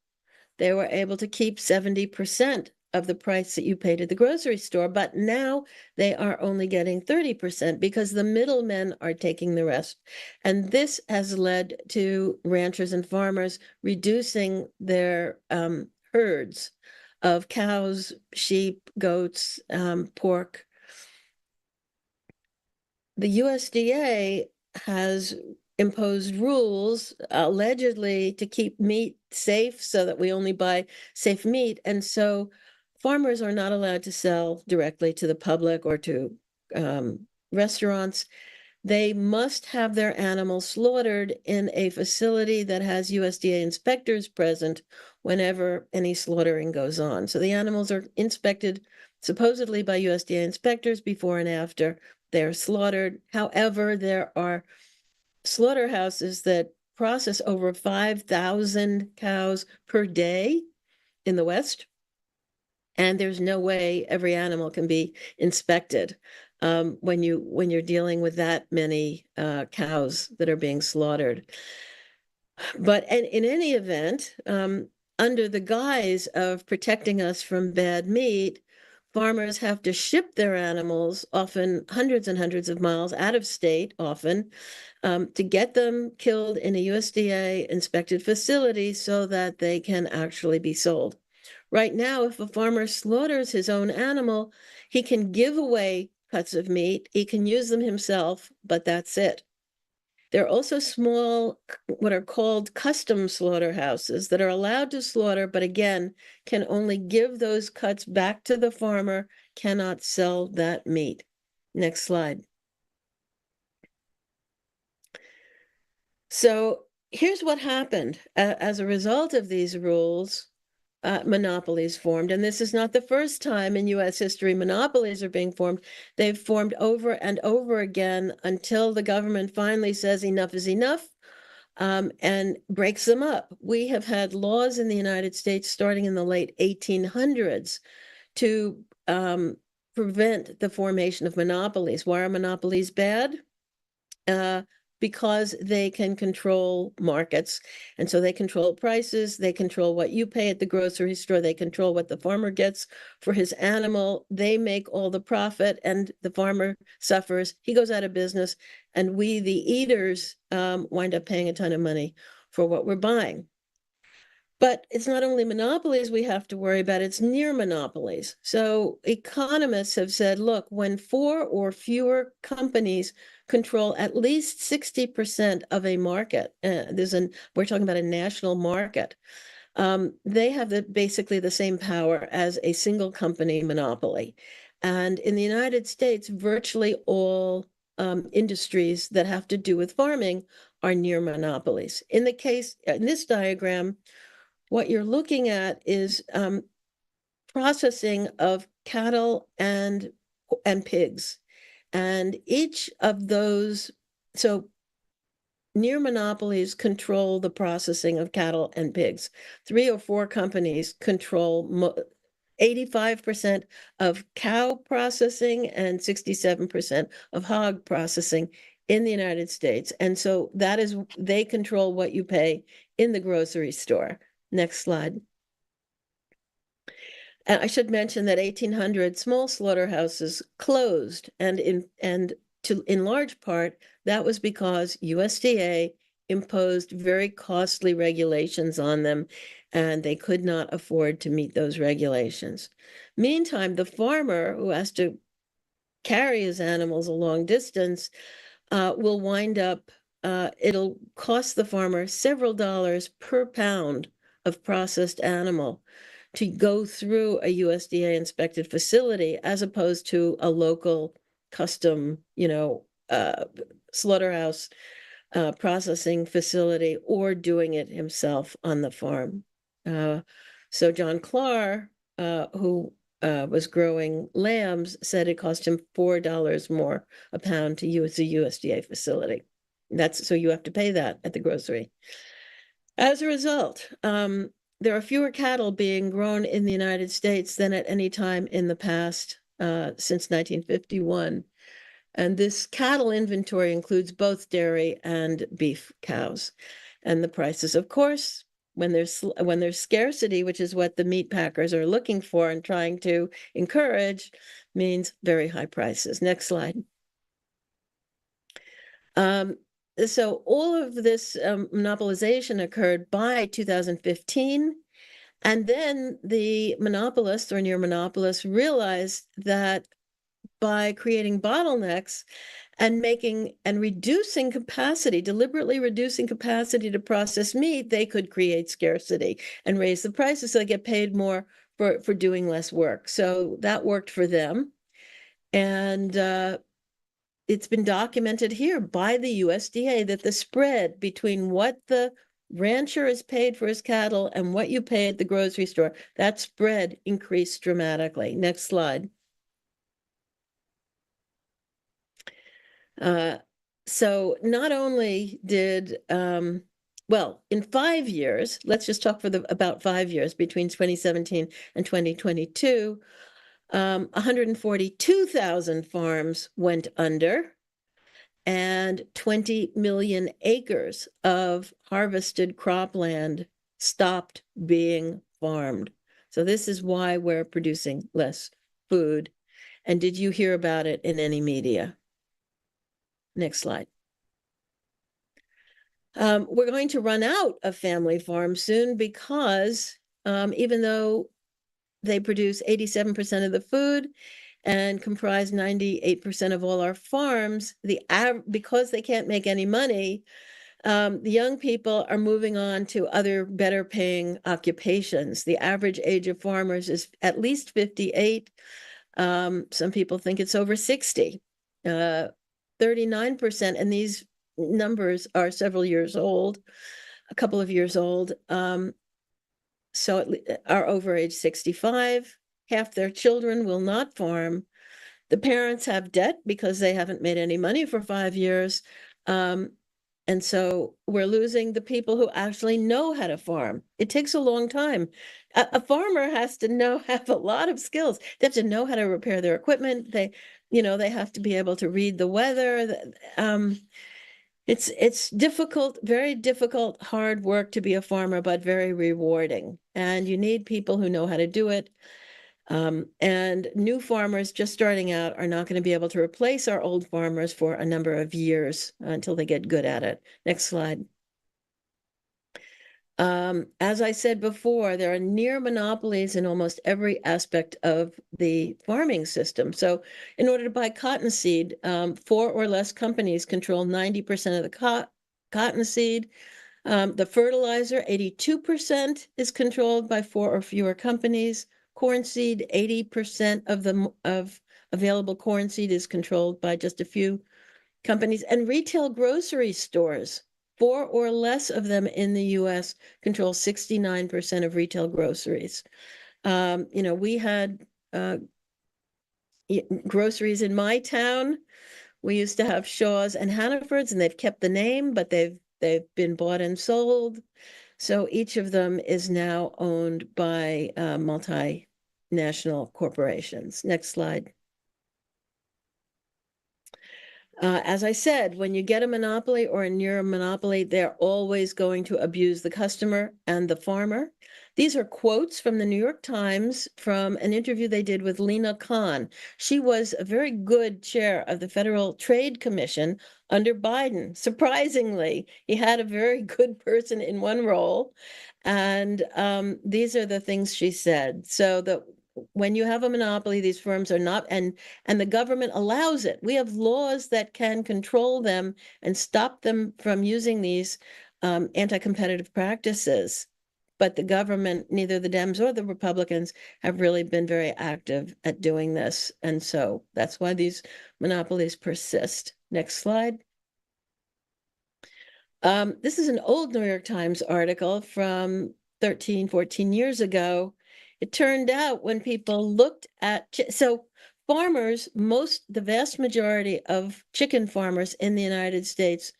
They were able to keep 70% of the price that you paid at the grocery store, but now they are only getting 30% because the middlemen are taking the rest. And this has led to ranchers and farmers reducing their herds of cows, sheep, goats, pork. The USDA has imposed rules allegedly to keep meat safe so that we only buy safe meat. And so farmers are not allowed to sell directly to the public or to restaurants. They must have their animals slaughtered in a facility that has USDA inspectors present whenever any slaughtering goes on. So the animals are inspected supposedly by USDA inspectors before and after they're slaughtered. However, there are slaughterhouses that process over 5,000 cows per day in the West. And there's no way every animal can be inspected when you're dealing with that many cows that are being slaughtered. But in any event, under the guise of protecting us from bad meat, farmers have to ship their animals, often hundreds and hundreds of miles out of state, often, to get them killed in a USDA inspected facility so that they can actually be sold. Right now, if a farmer slaughters his own animal, he can give away cuts of meat, he can use them himself, but that's it. There are also small, what are called custom slaughterhouses that are allowed to slaughter, but again, can only give those cuts back to the farmer, cannot sell that meat. Next slide. So here's what happened. As a result of these rules, monopolies formed. And this is not the first time in US history monopolies are being formed. They've formed over and over again until the government finally says enough is enough, and breaks them up. We have had laws in the United States starting in the late 1800s to prevent the formation of monopolies. Why are monopolies bad? Because they can control markets. And so they control prices, they control what you pay at the grocery store, they control what the farmer gets for his animal. They make all the profit and the farmer suffers. He goes out of business, and we, the eaters, wind up paying a ton of money for what we're buying. But it's not only monopolies we have to worry about, it's near monopolies. So economists have said, look, when 4 or fewer companies control at least 60% of a market, we're talking about a national market, they have basically the same power as a single company monopoly. And in the United States, virtually all industries that have to do with farming are near monopolies. In this diagram, what you're looking at is processing of cattle and pigs. And each of those, so near monopolies control the processing of cattle and pigs. 3 or 4 companies control 85% of cow processing and 67% of hog processing in the United States. And so they control what you pay in the grocery store. Next slide. And I should mention that 1800 small slaughterhouses closed, and in large part, that was because USDA imposed very costly regulations on them, and they could not afford to meet those regulations. Meantime, the farmer who has to carry his animals a long distance will wind up, it'll cost the farmer several dollars per pound of processed animal to go through a USDA inspected facility, as opposed to a local custom, slaughterhouse processing facility, or doing it himself on the farm. So John Clark, who was growing lambs, said it cost him $4 more a pound to use a USDA facility. So you have to pay that at the grocery. As a result, there are fewer cattle being grown in the United States than at any time in the past since 1951. And this cattle inventory includes both dairy and beef cows. And the prices, of course, when there's scarcity, which is what the meat packers are looking for and trying to encourage, means very high prices. Next slide. So all of this monopolization occurred by 2015. And then the monopolists or near monopolists realized that by creating bottlenecks and reducing capacity, deliberately reducing capacity to process meat, they could create scarcity and raise the prices so they get paid more for doing less work. So that worked for them. And it's been documented here by the USDA that the spread between what the rancher is paid for his cattle and what you pay at the grocery store, that spread increased dramatically. Next slide. So not only did, in 5 years, let's just talk about 5 years, between 2017 and 2022, 142,000 farms went under, and 20 million acres of harvested cropland stopped being farmed. So this is why we're producing less food. And did you hear about it in any media? Next slide. We're going to run out of family farms soon because even though they produce 87% of the food and comprise 98% of all our farms, because they can't make any money, the young people are moving on to other better paying occupations. The average age of farmers is at least 58. Some people think it's over 60. 39%, and these numbers are several years old, a couple of years old, so are over age 65. Half their children will not farm. The parents have debt because they haven't made any money for 5 years. And so we're losing the people who actually know how to farm. It takes a long time. A farmer has to have a lot of skills. They have to know how to repair their equipment. They have to be able to read the weather. It's difficult, very difficult, hard work to be a farmer, but very rewarding. And you need people who know how to do it. And new farmers just starting out are not going to be able to replace our old farmers for a number of years until they get good at it. Next slide. As I said before, there are near monopolies in almost every aspect of the farming system. So in order to buy cottonseed, 4 or less companies control 90% of the cottonseed. The fertilizer, 82% is controlled by 4 or fewer companies. Corn seed, 80% of available corn seed is controlled by just a few companies. And retail grocery stores, 4 or less of them in the US control 69% of retail groceries. We had groceries in my town. We used to have Shaw's and Hannaford's, and they've kept the name, but they've been bought and sold. So each of them is now owned by multinational corporations. Next slide. As I said, when you get a monopoly or a near a monopoly, they're always going to abuse the customer and the farmer. These are quotes from the New York Times from an interview they did with Lena Khan. She was a very good chair of the Federal Trade Commission under Biden. Surprisingly, he had a very good person in one role. And these are the things she said. So when you have a monopoly, these firms are not, and the government allows it. We have laws that can control them and stop them from using these anti-competitive practices. But the government, neither the Dems or the Republicans, have really been very active at doing this. And so that's why these monopolies persist. Next slide. This is an old New York Times article from 13, 14 years ago. It turned out when people looked at, so farmers, the vast majority of chicken farmers in the United States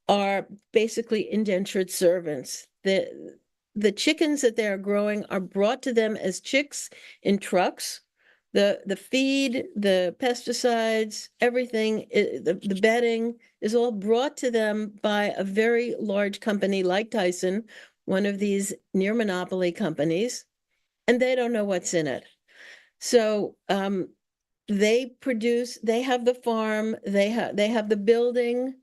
are basically indentured servants. The chickens that they are growing are brought to them as chicks in trucks. The feed, the pesticides, everything, the bedding is all brought to them by a very large company like Tyson, one of these near monopoly companies, and they don't know what's in it. So they have the farm, they have the building,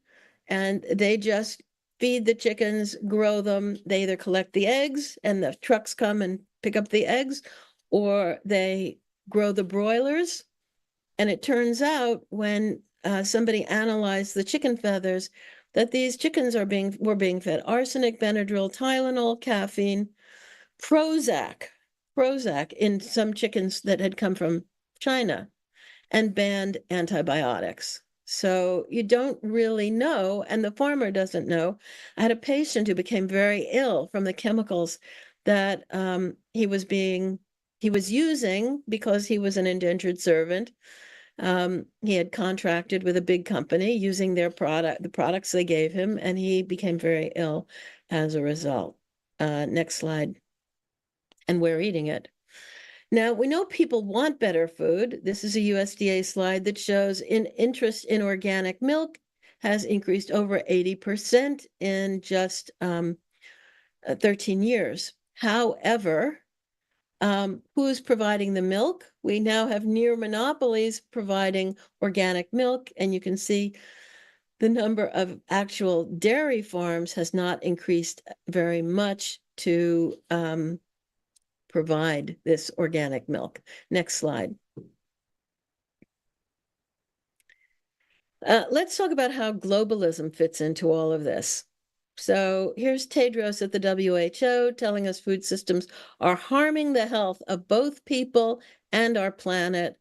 and they just feed the chickens, grow them. They either collect the eggs and the trucks come and pick up the eggs, or they grow the broilers. And it turns out when somebody analyzed the chicken feathers, that these chickens were being fed arsenic, Benadryl, Tylenol, caffeine, Prozac in some chickens that had come from China, and banned antibiotics. So you don't really know, and the farmer doesn't know. I had a patient who became very ill from the chemicals that he was using because he was an indentured servant. He had contracted with a big company using the products they gave him, and he became very ill as a result. Next slide. And we're eating it. Now, we know people want better food. This is a USDA slide that shows interest in organic milk has increased over 80% in just 13 years. However, who's providing the milk? We now have near monopolies providing organic milk, and you can see the number of actual dairy farms has not increased very much to provide this organic milk. Next slide. Let's talk about how globalism fits into all of this. So here's Tedros at the WHO telling us food systems are harming the health of both people and our planet.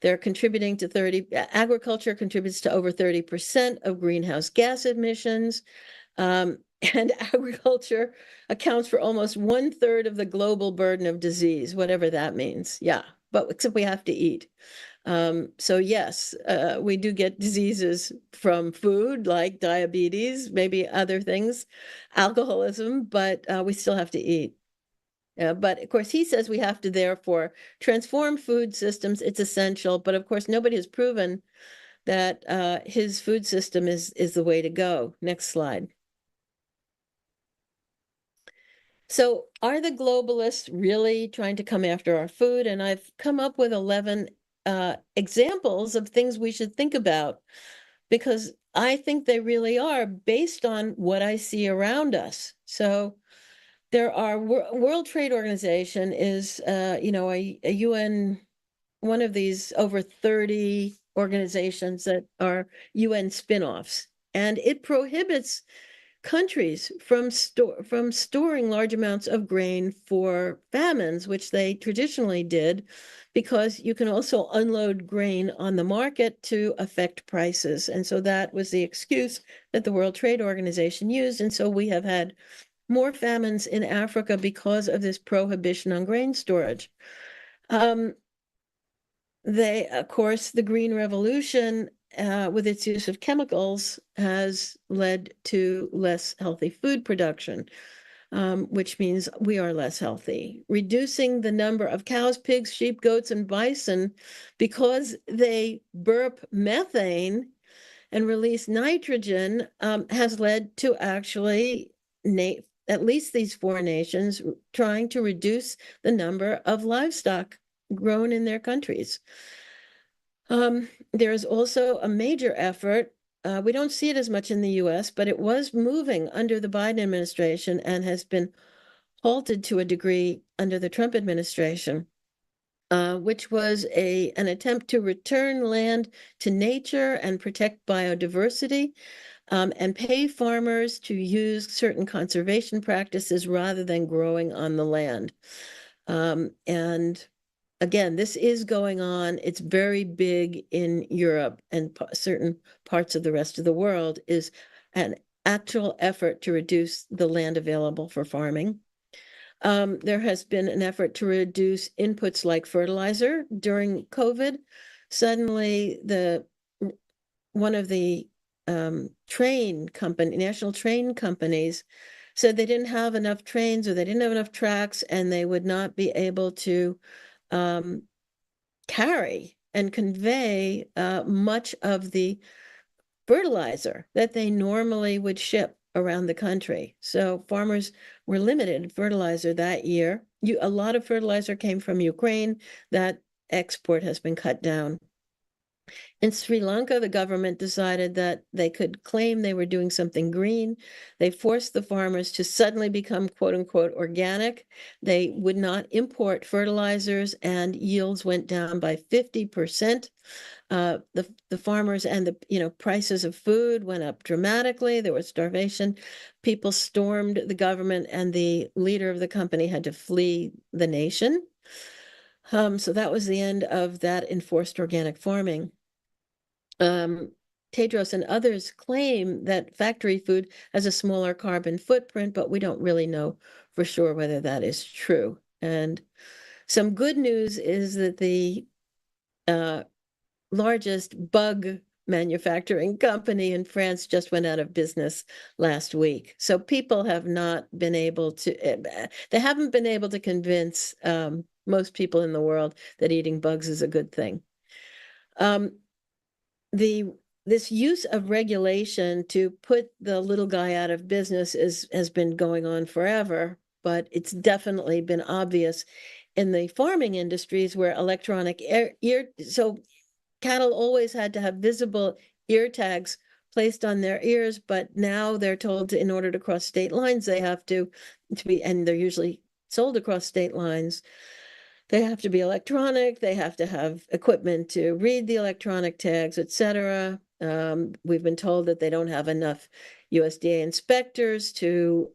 They're contributing to agriculture contributes to over 30% of greenhouse gas emissions. And agriculture accounts for almost 1/3 of the global burden of disease, whatever that means. Yeah, but except we have to eat. So yes, we do get diseases from food like diabetes, maybe other things, alcoholism, but we still have to eat. But of course, he says we have to therefore transform food systems. It's essential, but of course, nobody has proven that his food system is the way to go. Next slide. So are the globalists really trying to come after our food? And I've come up with 11 examples of things we should think about, because I think they really are based on what I see around us. So there are World Trade Organization is, a UN, one of these over 30 organizations that are UN spin-offs, and it prohibits countries from storing large amounts of grain for famines, which they traditionally did, because you can also unload grain on the market to affect prices. And so that was the excuse that the World Trade Organization used. And so we have had more famines in Africa because of this prohibition on grain storage. Of course, the Green Revolution, with its use of chemicals, has led to less healthy food production, which means we are less healthy. Reducing the number of cows, pigs, sheep, goats, and bison because they burp methane and release nitrogen has led to actually at least these 4 nations trying to reduce the number of livestock grown in their countries. There is also a major effort. We don't see it as much in the US, but it was moving under the Biden administration and has been halted to a degree under the Trump administration, which was an attempt to return land to nature and protect biodiversity, and pay farmers to use certain conservation practices rather than growing on the land. And again, this is going on. It's very big in Europe, and certain parts of the rest of the world is an actual effort to reduce the land available for farming. There has been an effort to reduce inputs like fertilizer during COVID. Suddenly, one of the national train companies said they didn't have enough trains, or they didn't have enough tracks, and they would not be able to carry and convey much of the fertilizer that they normally would ship around the country. So farmers were limited in fertilizer that year. A lot of fertilizer came from Ukraine. That export has been cut down. In Sri Lanka, the government decided that they could claim they were doing something green. They forced the farmers to suddenly become quote unquote organic. They would not import fertilizers, and yields went down by 50%. The farmers and the prices of food went up dramatically. There was starvation. People stormed the government, and the leader of the company had to flee the nation. So that was the end of that enforced organic farming. Tedros and others claim that factory food has a smaller carbon footprint, but we don't really know for sure whether that is true. And some good news is that the largest bug manufacturing company in France just went out of business last week. So people have not been able to, they haven't been able to convince most people in the world that eating bugs is a good thing. This use of regulation to put the little guy out of business has been going on forever, but it's definitely been obvious in the farming industries where electronic so cattle always had to have visible ear tags placed on their ears, but now they're told in order to cross state lines, they have to be, and they're usually sold across state lines. They have to be electronic. They have to have equipment to read the electronic tags, etc. We've been told that they don't have enough USDA inspectors to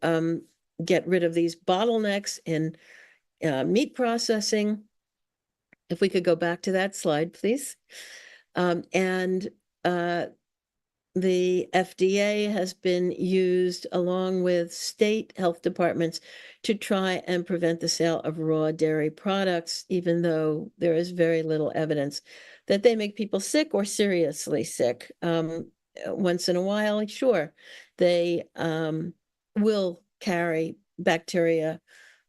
get rid of these bottlenecks in meat processing. If we could go back to that slide, please. And the FDA has been used along with state health departments to try and prevent the sale of raw dairy products, even though there is very little evidence that they make people sick or seriously sick. Once in a while, sure, they will carry bacteria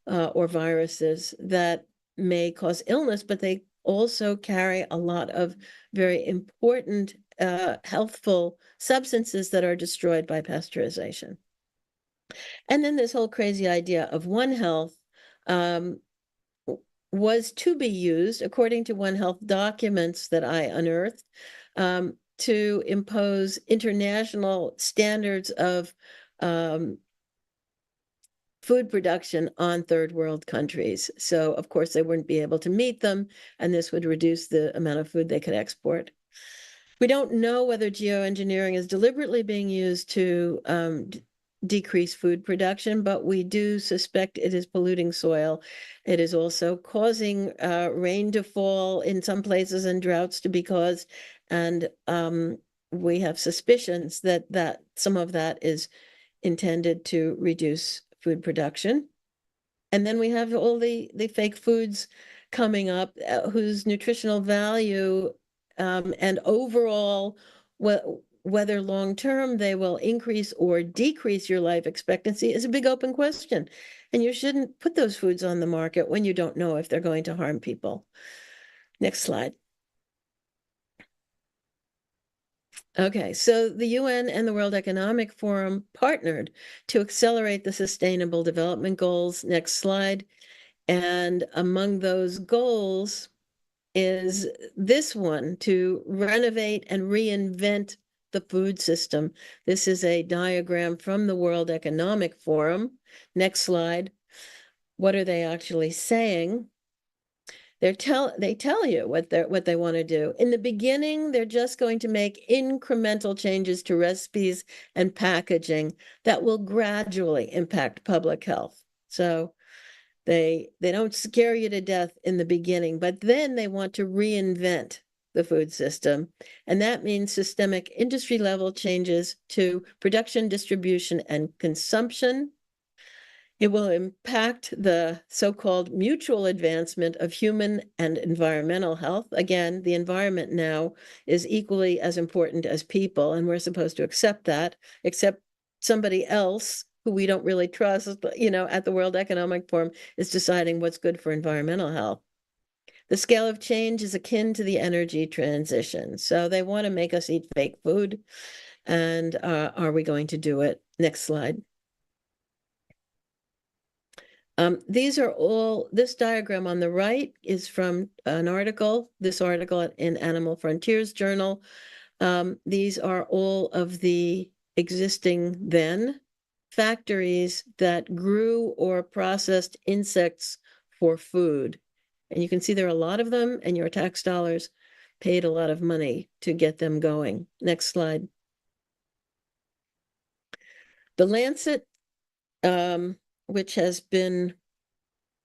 or viruses that may cause illness, but they also carry a lot of very important healthful substances that are destroyed by pasteurization. And then this whole crazy idea of One Health was to be used, according to One Health documents that I unearthed, to impose international standards of food production on third world countries. So, of course, they wouldn't be able to meet them, and this would reduce the amount of food they could export. We don't know whether geoengineering is deliberately being used to decrease food production, but we do suspect it is polluting soil. It is also causing rain to fall in some places and droughts to be caused. And we have suspicions that some of that is intended to reduce food production. And then we have all the fake foods coming up whose nutritional value and overall, whether long-term they will increase or decrease your life expectancy is a big open question. And you shouldn't put those foods on the market when you don't know if they're going to harm people. Next slide. Okay, so the UN and the World Economic Forum partnered to accelerate the Sustainable Development Goals. Next slide. And among those goals is this one, to renovate and reinvent the food system. This is a diagram from the World Economic Forum. Next slide. What are they actually saying? They tell you what they want to do. In the beginning, they're just going to make incremental changes to recipes and packaging that will gradually impact public health. So they don't scare you to death in the beginning, but then they want to reinvent the food system. And that means systemic industry level changes to production, distribution, and consumption. It will impact the so-called mutual advancement of human and environmental health. Again, the environment now is equally as important as people, and we're supposed to accept that, except somebody else who we don't really trust, at the World Economic Forum is deciding what's good for environmental health. The scale of change is akin to the energy transition. So they want to make us eat fake food. And are we going to do it? Next slide. This diagram on the right is from this article in Animal Frontiers Journal. These are all of the existing then factories that grew or processed insects for food. And you can see there are a lot of them, and your tax dollars paid a lot of money to get them going. Next slide. The Lancet, which has been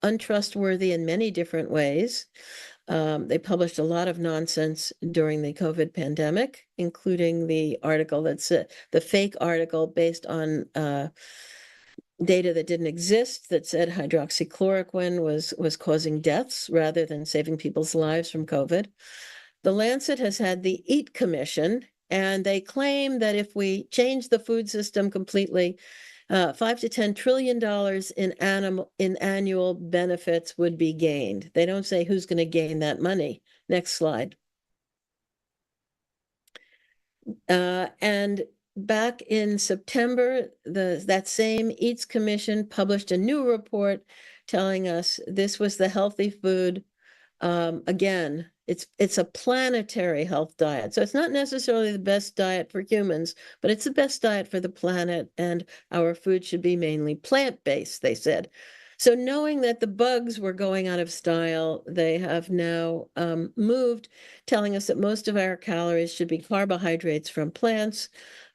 untrustworthy in many different ways. They published a lot of nonsense during the COVID pandemic, including the article the fake article based on data that didn't exist that said hydroxychloroquine was causing deaths rather than saving people's lives from COVID. The Lancet has had the EAT Commission, and they claim that if we change the food system completely, $5 to $10 trillion in annual benefits would be gained. They don't say who's going to gain that money. Next slide. And back in September, that same EATS Commission published a new report telling us this was the healthy food. Again, it's a planetary health diet. So it's not necessarily the best diet for humans, but it's the best diet for the planet, and our food should be mainly plant-based, they said. So knowing that the bugs were going out of style, they have now moved, telling us that most of our calories should be carbohydrates from plants.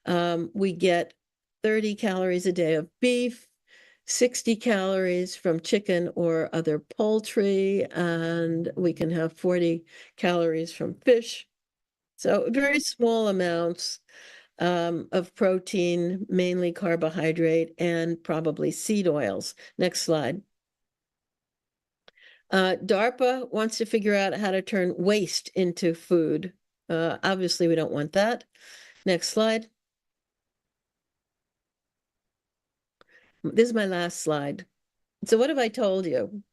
We get 30 calories a day of beef, 60 calories from chicken or other poultry, and we can have 40 calories from fish. So very small amounts of protein, mainly carbohydrate, and probably seed oils. Next slide. DARPA wants to figure out how to turn waste into food. Obviously, we don't want that. Next slide. This is my last slide. So what have I told you?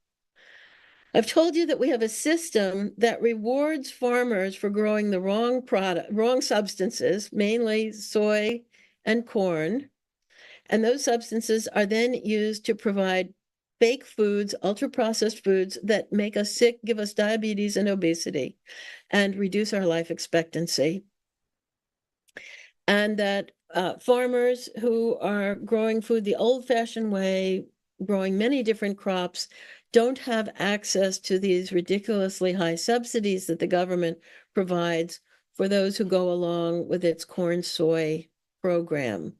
I've told you that we have a system that rewards farmers for growing the wrong substances, mainly soy and corn. And those substances are then used to provide fake foods, ultra-processed foods that make us sick, give us diabetes and obesity, and reduce our life expectancy. And that farmers who are growing food the old-fashioned way, growing many different crops, don't have access to these ridiculously high subsidies that the government provides for those who go along with its corn-soy program.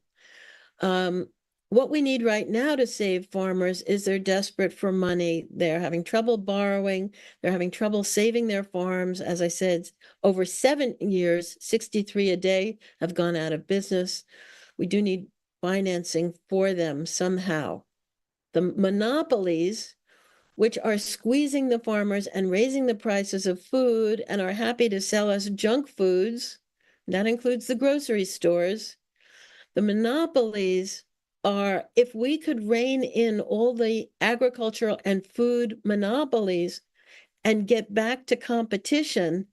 What we need right now to save farmers is they're desperate for money. They're having trouble borrowing. They're having trouble saving their farms. As I said, over 7 years, 63 a day have gone out of business. We do need financing for them somehow. The monopolies, which are squeezing the farmers and raising the prices of food and are happy to sell us junk foods, that includes the grocery stores. The monopolies are, if we could rein in all the agricultural and food monopolies and get back to competition,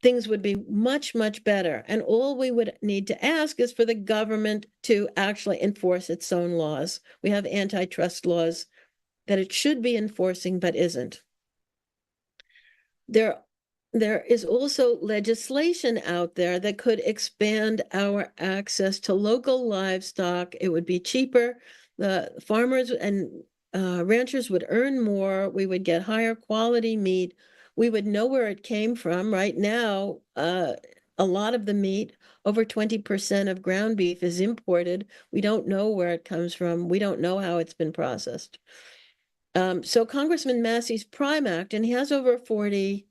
things would be much, much better. And all we would need to ask is for the government to actually enforce its own laws. We have antitrust laws that it should be enforcing, but isn't. There is also legislation out there that could expand our access to local livestock. It would be cheaper. The farmers and ranchers would earn more. We would get higher quality meat. We would know where it came from. Right now, a lot of the meat, over 20% of ground beef is imported. We don't know where it comes from. We don't know how it's been processed. So Congressman Massey's Prime Act, and he has over 40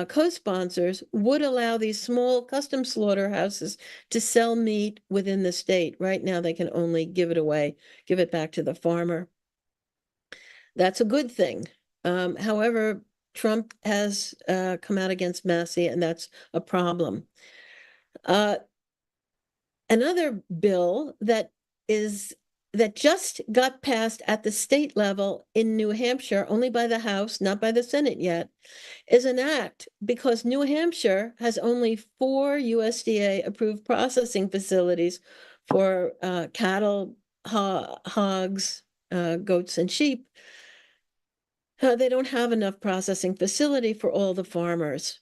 co-sponsors, would allow these small custom slaughterhouses to sell meat within the state. Right now, they can only give it away, give it back to the farmer. That's a good thing. However, Trump has come out against Massey, and that's a problem. Another bill that just got passed at the state level in New Hampshire, only by the House, not by the Senate yet, is an act because New Hampshire has only 4 USDA-approved processing facilities for cattle, hogs, goats, and sheep. They don't have enough processing facility for all the farmers.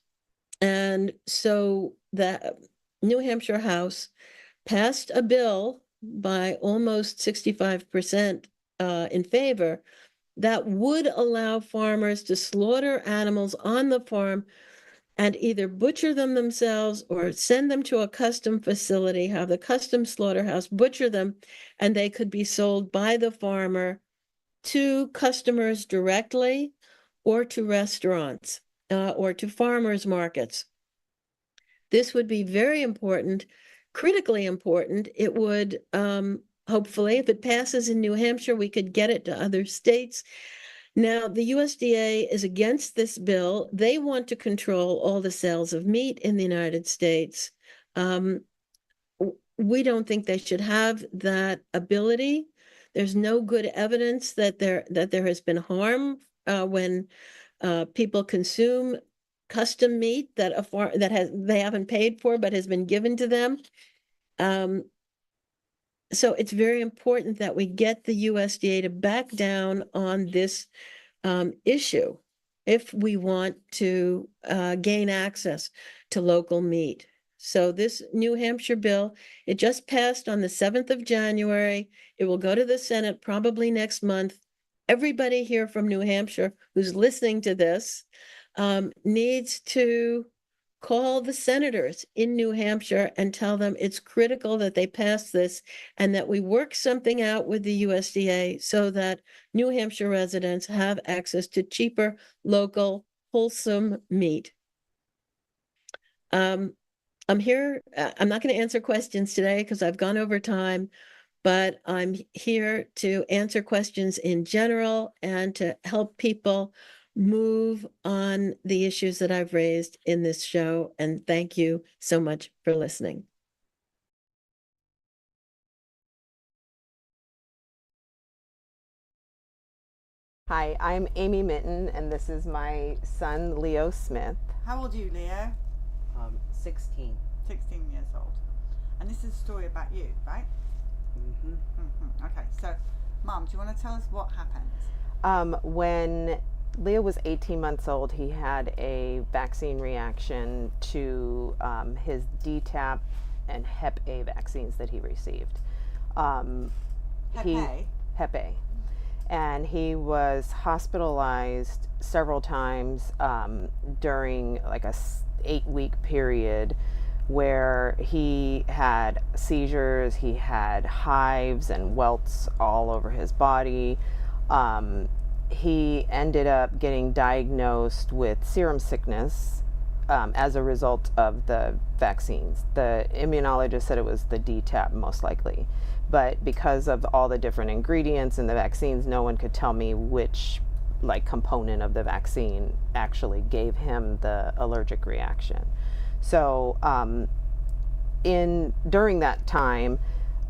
And so the New Hampshire House passed a bill by almost 65% in favor that would allow farmers to slaughter animals on the farm and either butcher them themselves or send them to a custom facility, have the custom slaughterhouse butcher them, and they could be sold by the farmer to customers directly or to restaurants or to farmers markets. This would be very important, critically important. It would, hopefully, if it passes in New Hampshire, we could get it to other states. Now, the USDA is against this bill. They want to control all the sales of meat in the United States. We don't think they should have that ability. There's no good evidence that there has been harm when people consume custom meat that they haven't paid for but has been given to them. So it's very important that we get the USDA to back down on this issue if we want to gain access to local meat. So this New Hampshire bill, it just passed on the 7th of January. It will go to the Senate probably next month. everybody here from New Hampshire who's listening to this needs to call the senators in New Hampshire and tell them it's critical that they pass this and that we work something out with the USDA so that New Hampshire residents have access to cheaper, local, wholesome meat. I'm here. I'm not going to answer questions today because I've gone over time, but I'm here to answer questions in general and to help people move on the issues that I've raised in this show. And thank you so much for listening. Hi, I'm Amy Minton, and this is my son, Leo Smith. How old are you, Leo? 16. 16 years old. And this is a story about you, right? Mm-hmm. Okay, so, Mum, do you want to tell us what happened? When Leo was 18 months old, he had a vaccine reaction to his DTaP and Hep A vaccines that he received. Hep A? Hep A. And he was hospitalized several times during like a 8-week period where he had seizures, he had hives and welts all over his body. He ended up getting diagnosed with serum sickness as a result of the vaccines. The immunologist said it was the DTaP most likely, but because of all the different ingredients in the vaccines, no one could tell me which component of the vaccine actually gave him the allergic reaction. So during that time,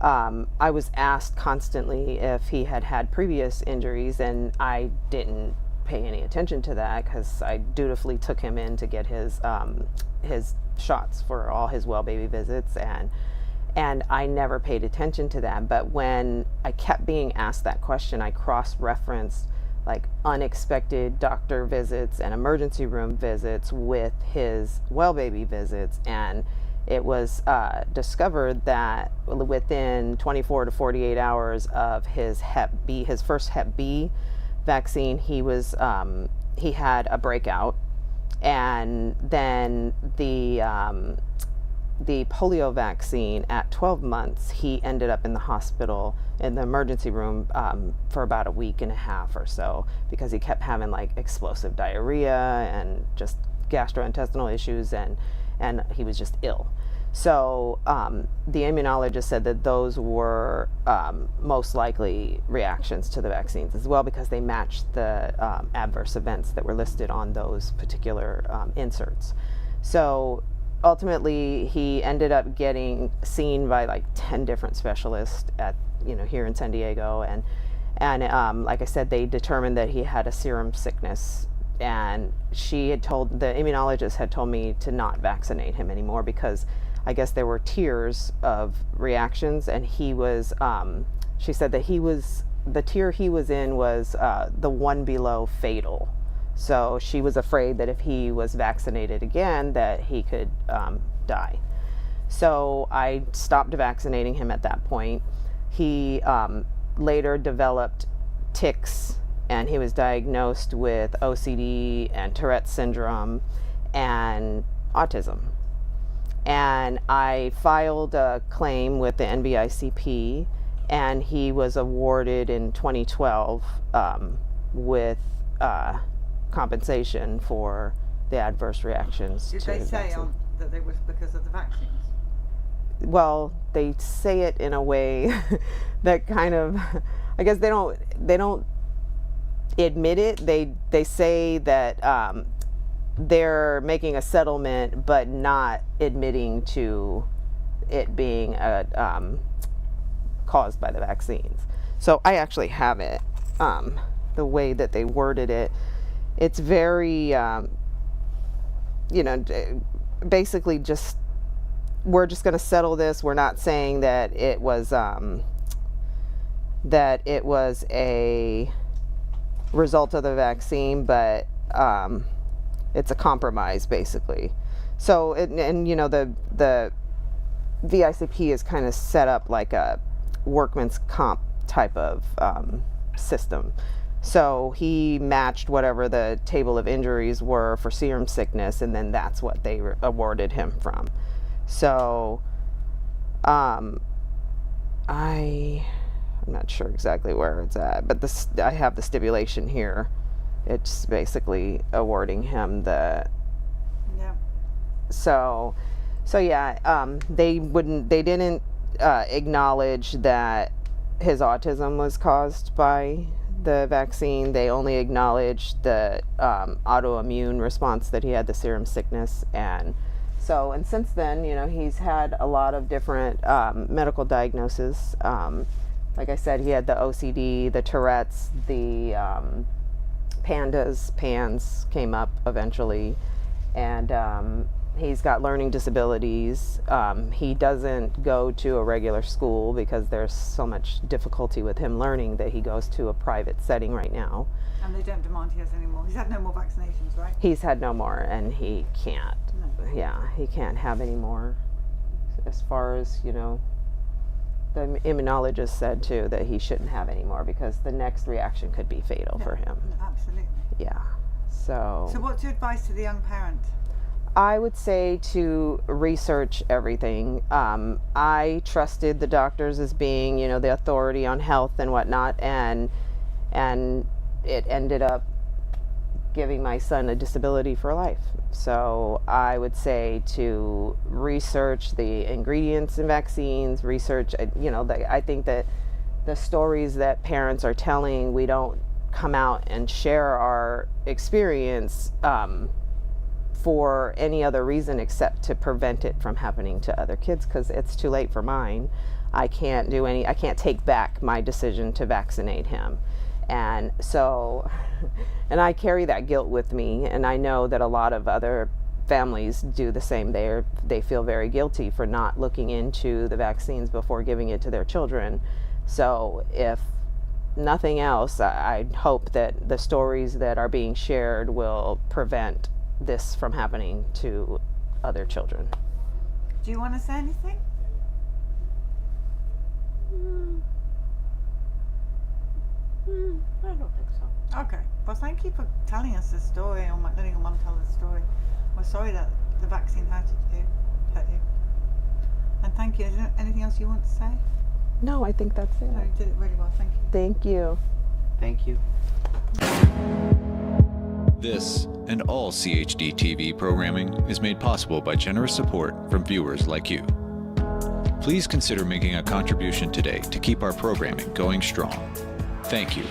I was asked constantly if he had had previous injuries, and I didn't pay any attention to that because I dutifully took him in to get his shots for all his well baby visits, and I never paid attention to that. But when I kept being asked that question, I cross-referenced unexpected doctor visits and emergency room visits with his well baby visits, and it was discovered that within 24 to 48 hours of his first Hep B vaccine, he had a breakout, and then the polio vaccine at 12 months, he ended up in the hospital in the emergency room for about a week and a half or so because he kept having explosive diarrhea and just gastrointestinal issues, and he was just ill. So the immunologist said that those were most likely reactions to the vaccines as well, because they matched the adverse events that were listed on those particular inserts. So ultimately, he ended up getting seen by 10 different specialists at here in San Diego, and like I said, they determined that he had a serum sickness. And the immunologist had told me to not vaccinate him anymore because I guess there were tiers of reactions, and he was, she said that the tier he was in was the one below fatal. So she was afraid that if he was vaccinated again, that he could die. So I stopped vaccinating him at that point. He later developed tics, and he was diagnosed with OCD and Tourette's syndrome and autism. And I filed a claim with the NBICP, and he was awarded in 2012 with compensation for the adverse reactions. Did they say that it was because of the vaccines? Well, they say it in a way that kind of, I guess they don't admit it. They say that they're making a settlement, but not admitting to it being caused by the vaccines. So I actually have it, the way that they worded it. It's very, basically just, we're just going to settle this. We're not saying that it was a result of the vaccine, but it's a compromise, basically. So, the VICP is kind of set up like a workman's comp type of system. So he matched whatever the table of injuries were for serum sickness, and then that's what they awarded him from. So I'm not sure exactly where it's at, but I have the stipulation here. It's basically awarding him the. Yeah. So yeah, they didn't acknowledge that his autism was caused by the vaccine. They only acknowledged the autoimmune response that he had, the serum sickness, and since then, he's had a lot of different medical diagnoses. Like I said, he had the OCD, the Tourette's, the PANS came up eventually, and he's got learning disabilities. He doesn't go to a regular school because there's so much difficulty with him learning that he goes to a private setting right now. And they don't demand he has any more. He's had no more vaccinations, right? He's had no more, and he can't. No. Yeah, he can't have any more. As far as, the immunologist said too that he shouldn't have any more because the next reaction could be fatal for him. Absolutely. Yeah. So what's your advice to the young parent? I would say to research everything. I trusted the doctors as being, the authority on health and whatnot, and it ended up giving my son a disability for life. So I would say to research the ingredients in vaccines, research, I think that the stories that parents are telling, we don't come out and share our experience for any other reason except to prevent it from happening to other kids, because it's too late for mine. I can't take back my decision to vaccinate him. And so, and I carry that guilt with me, and I know that a lot of other families do the same. They feel very guilty for not looking into the vaccines before giving it to their children. So if nothing else, I hope that the stories that are being shared will prevent this from happening to other children. Do you want to say anything? I don't think so. Okay. Well, thank you for telling us the story, or letting your mum tell the story. We're sorry that the vaccine hurt you. And thank you. Is there anything else you want to say? No, I think that's it. No, you did it really well. Thank you. Thank you. Thank you. This and all CHD TV programming is made possible by generous support from viewers like you. Please consider making a contribution today to keep our programming going strong. Thank you.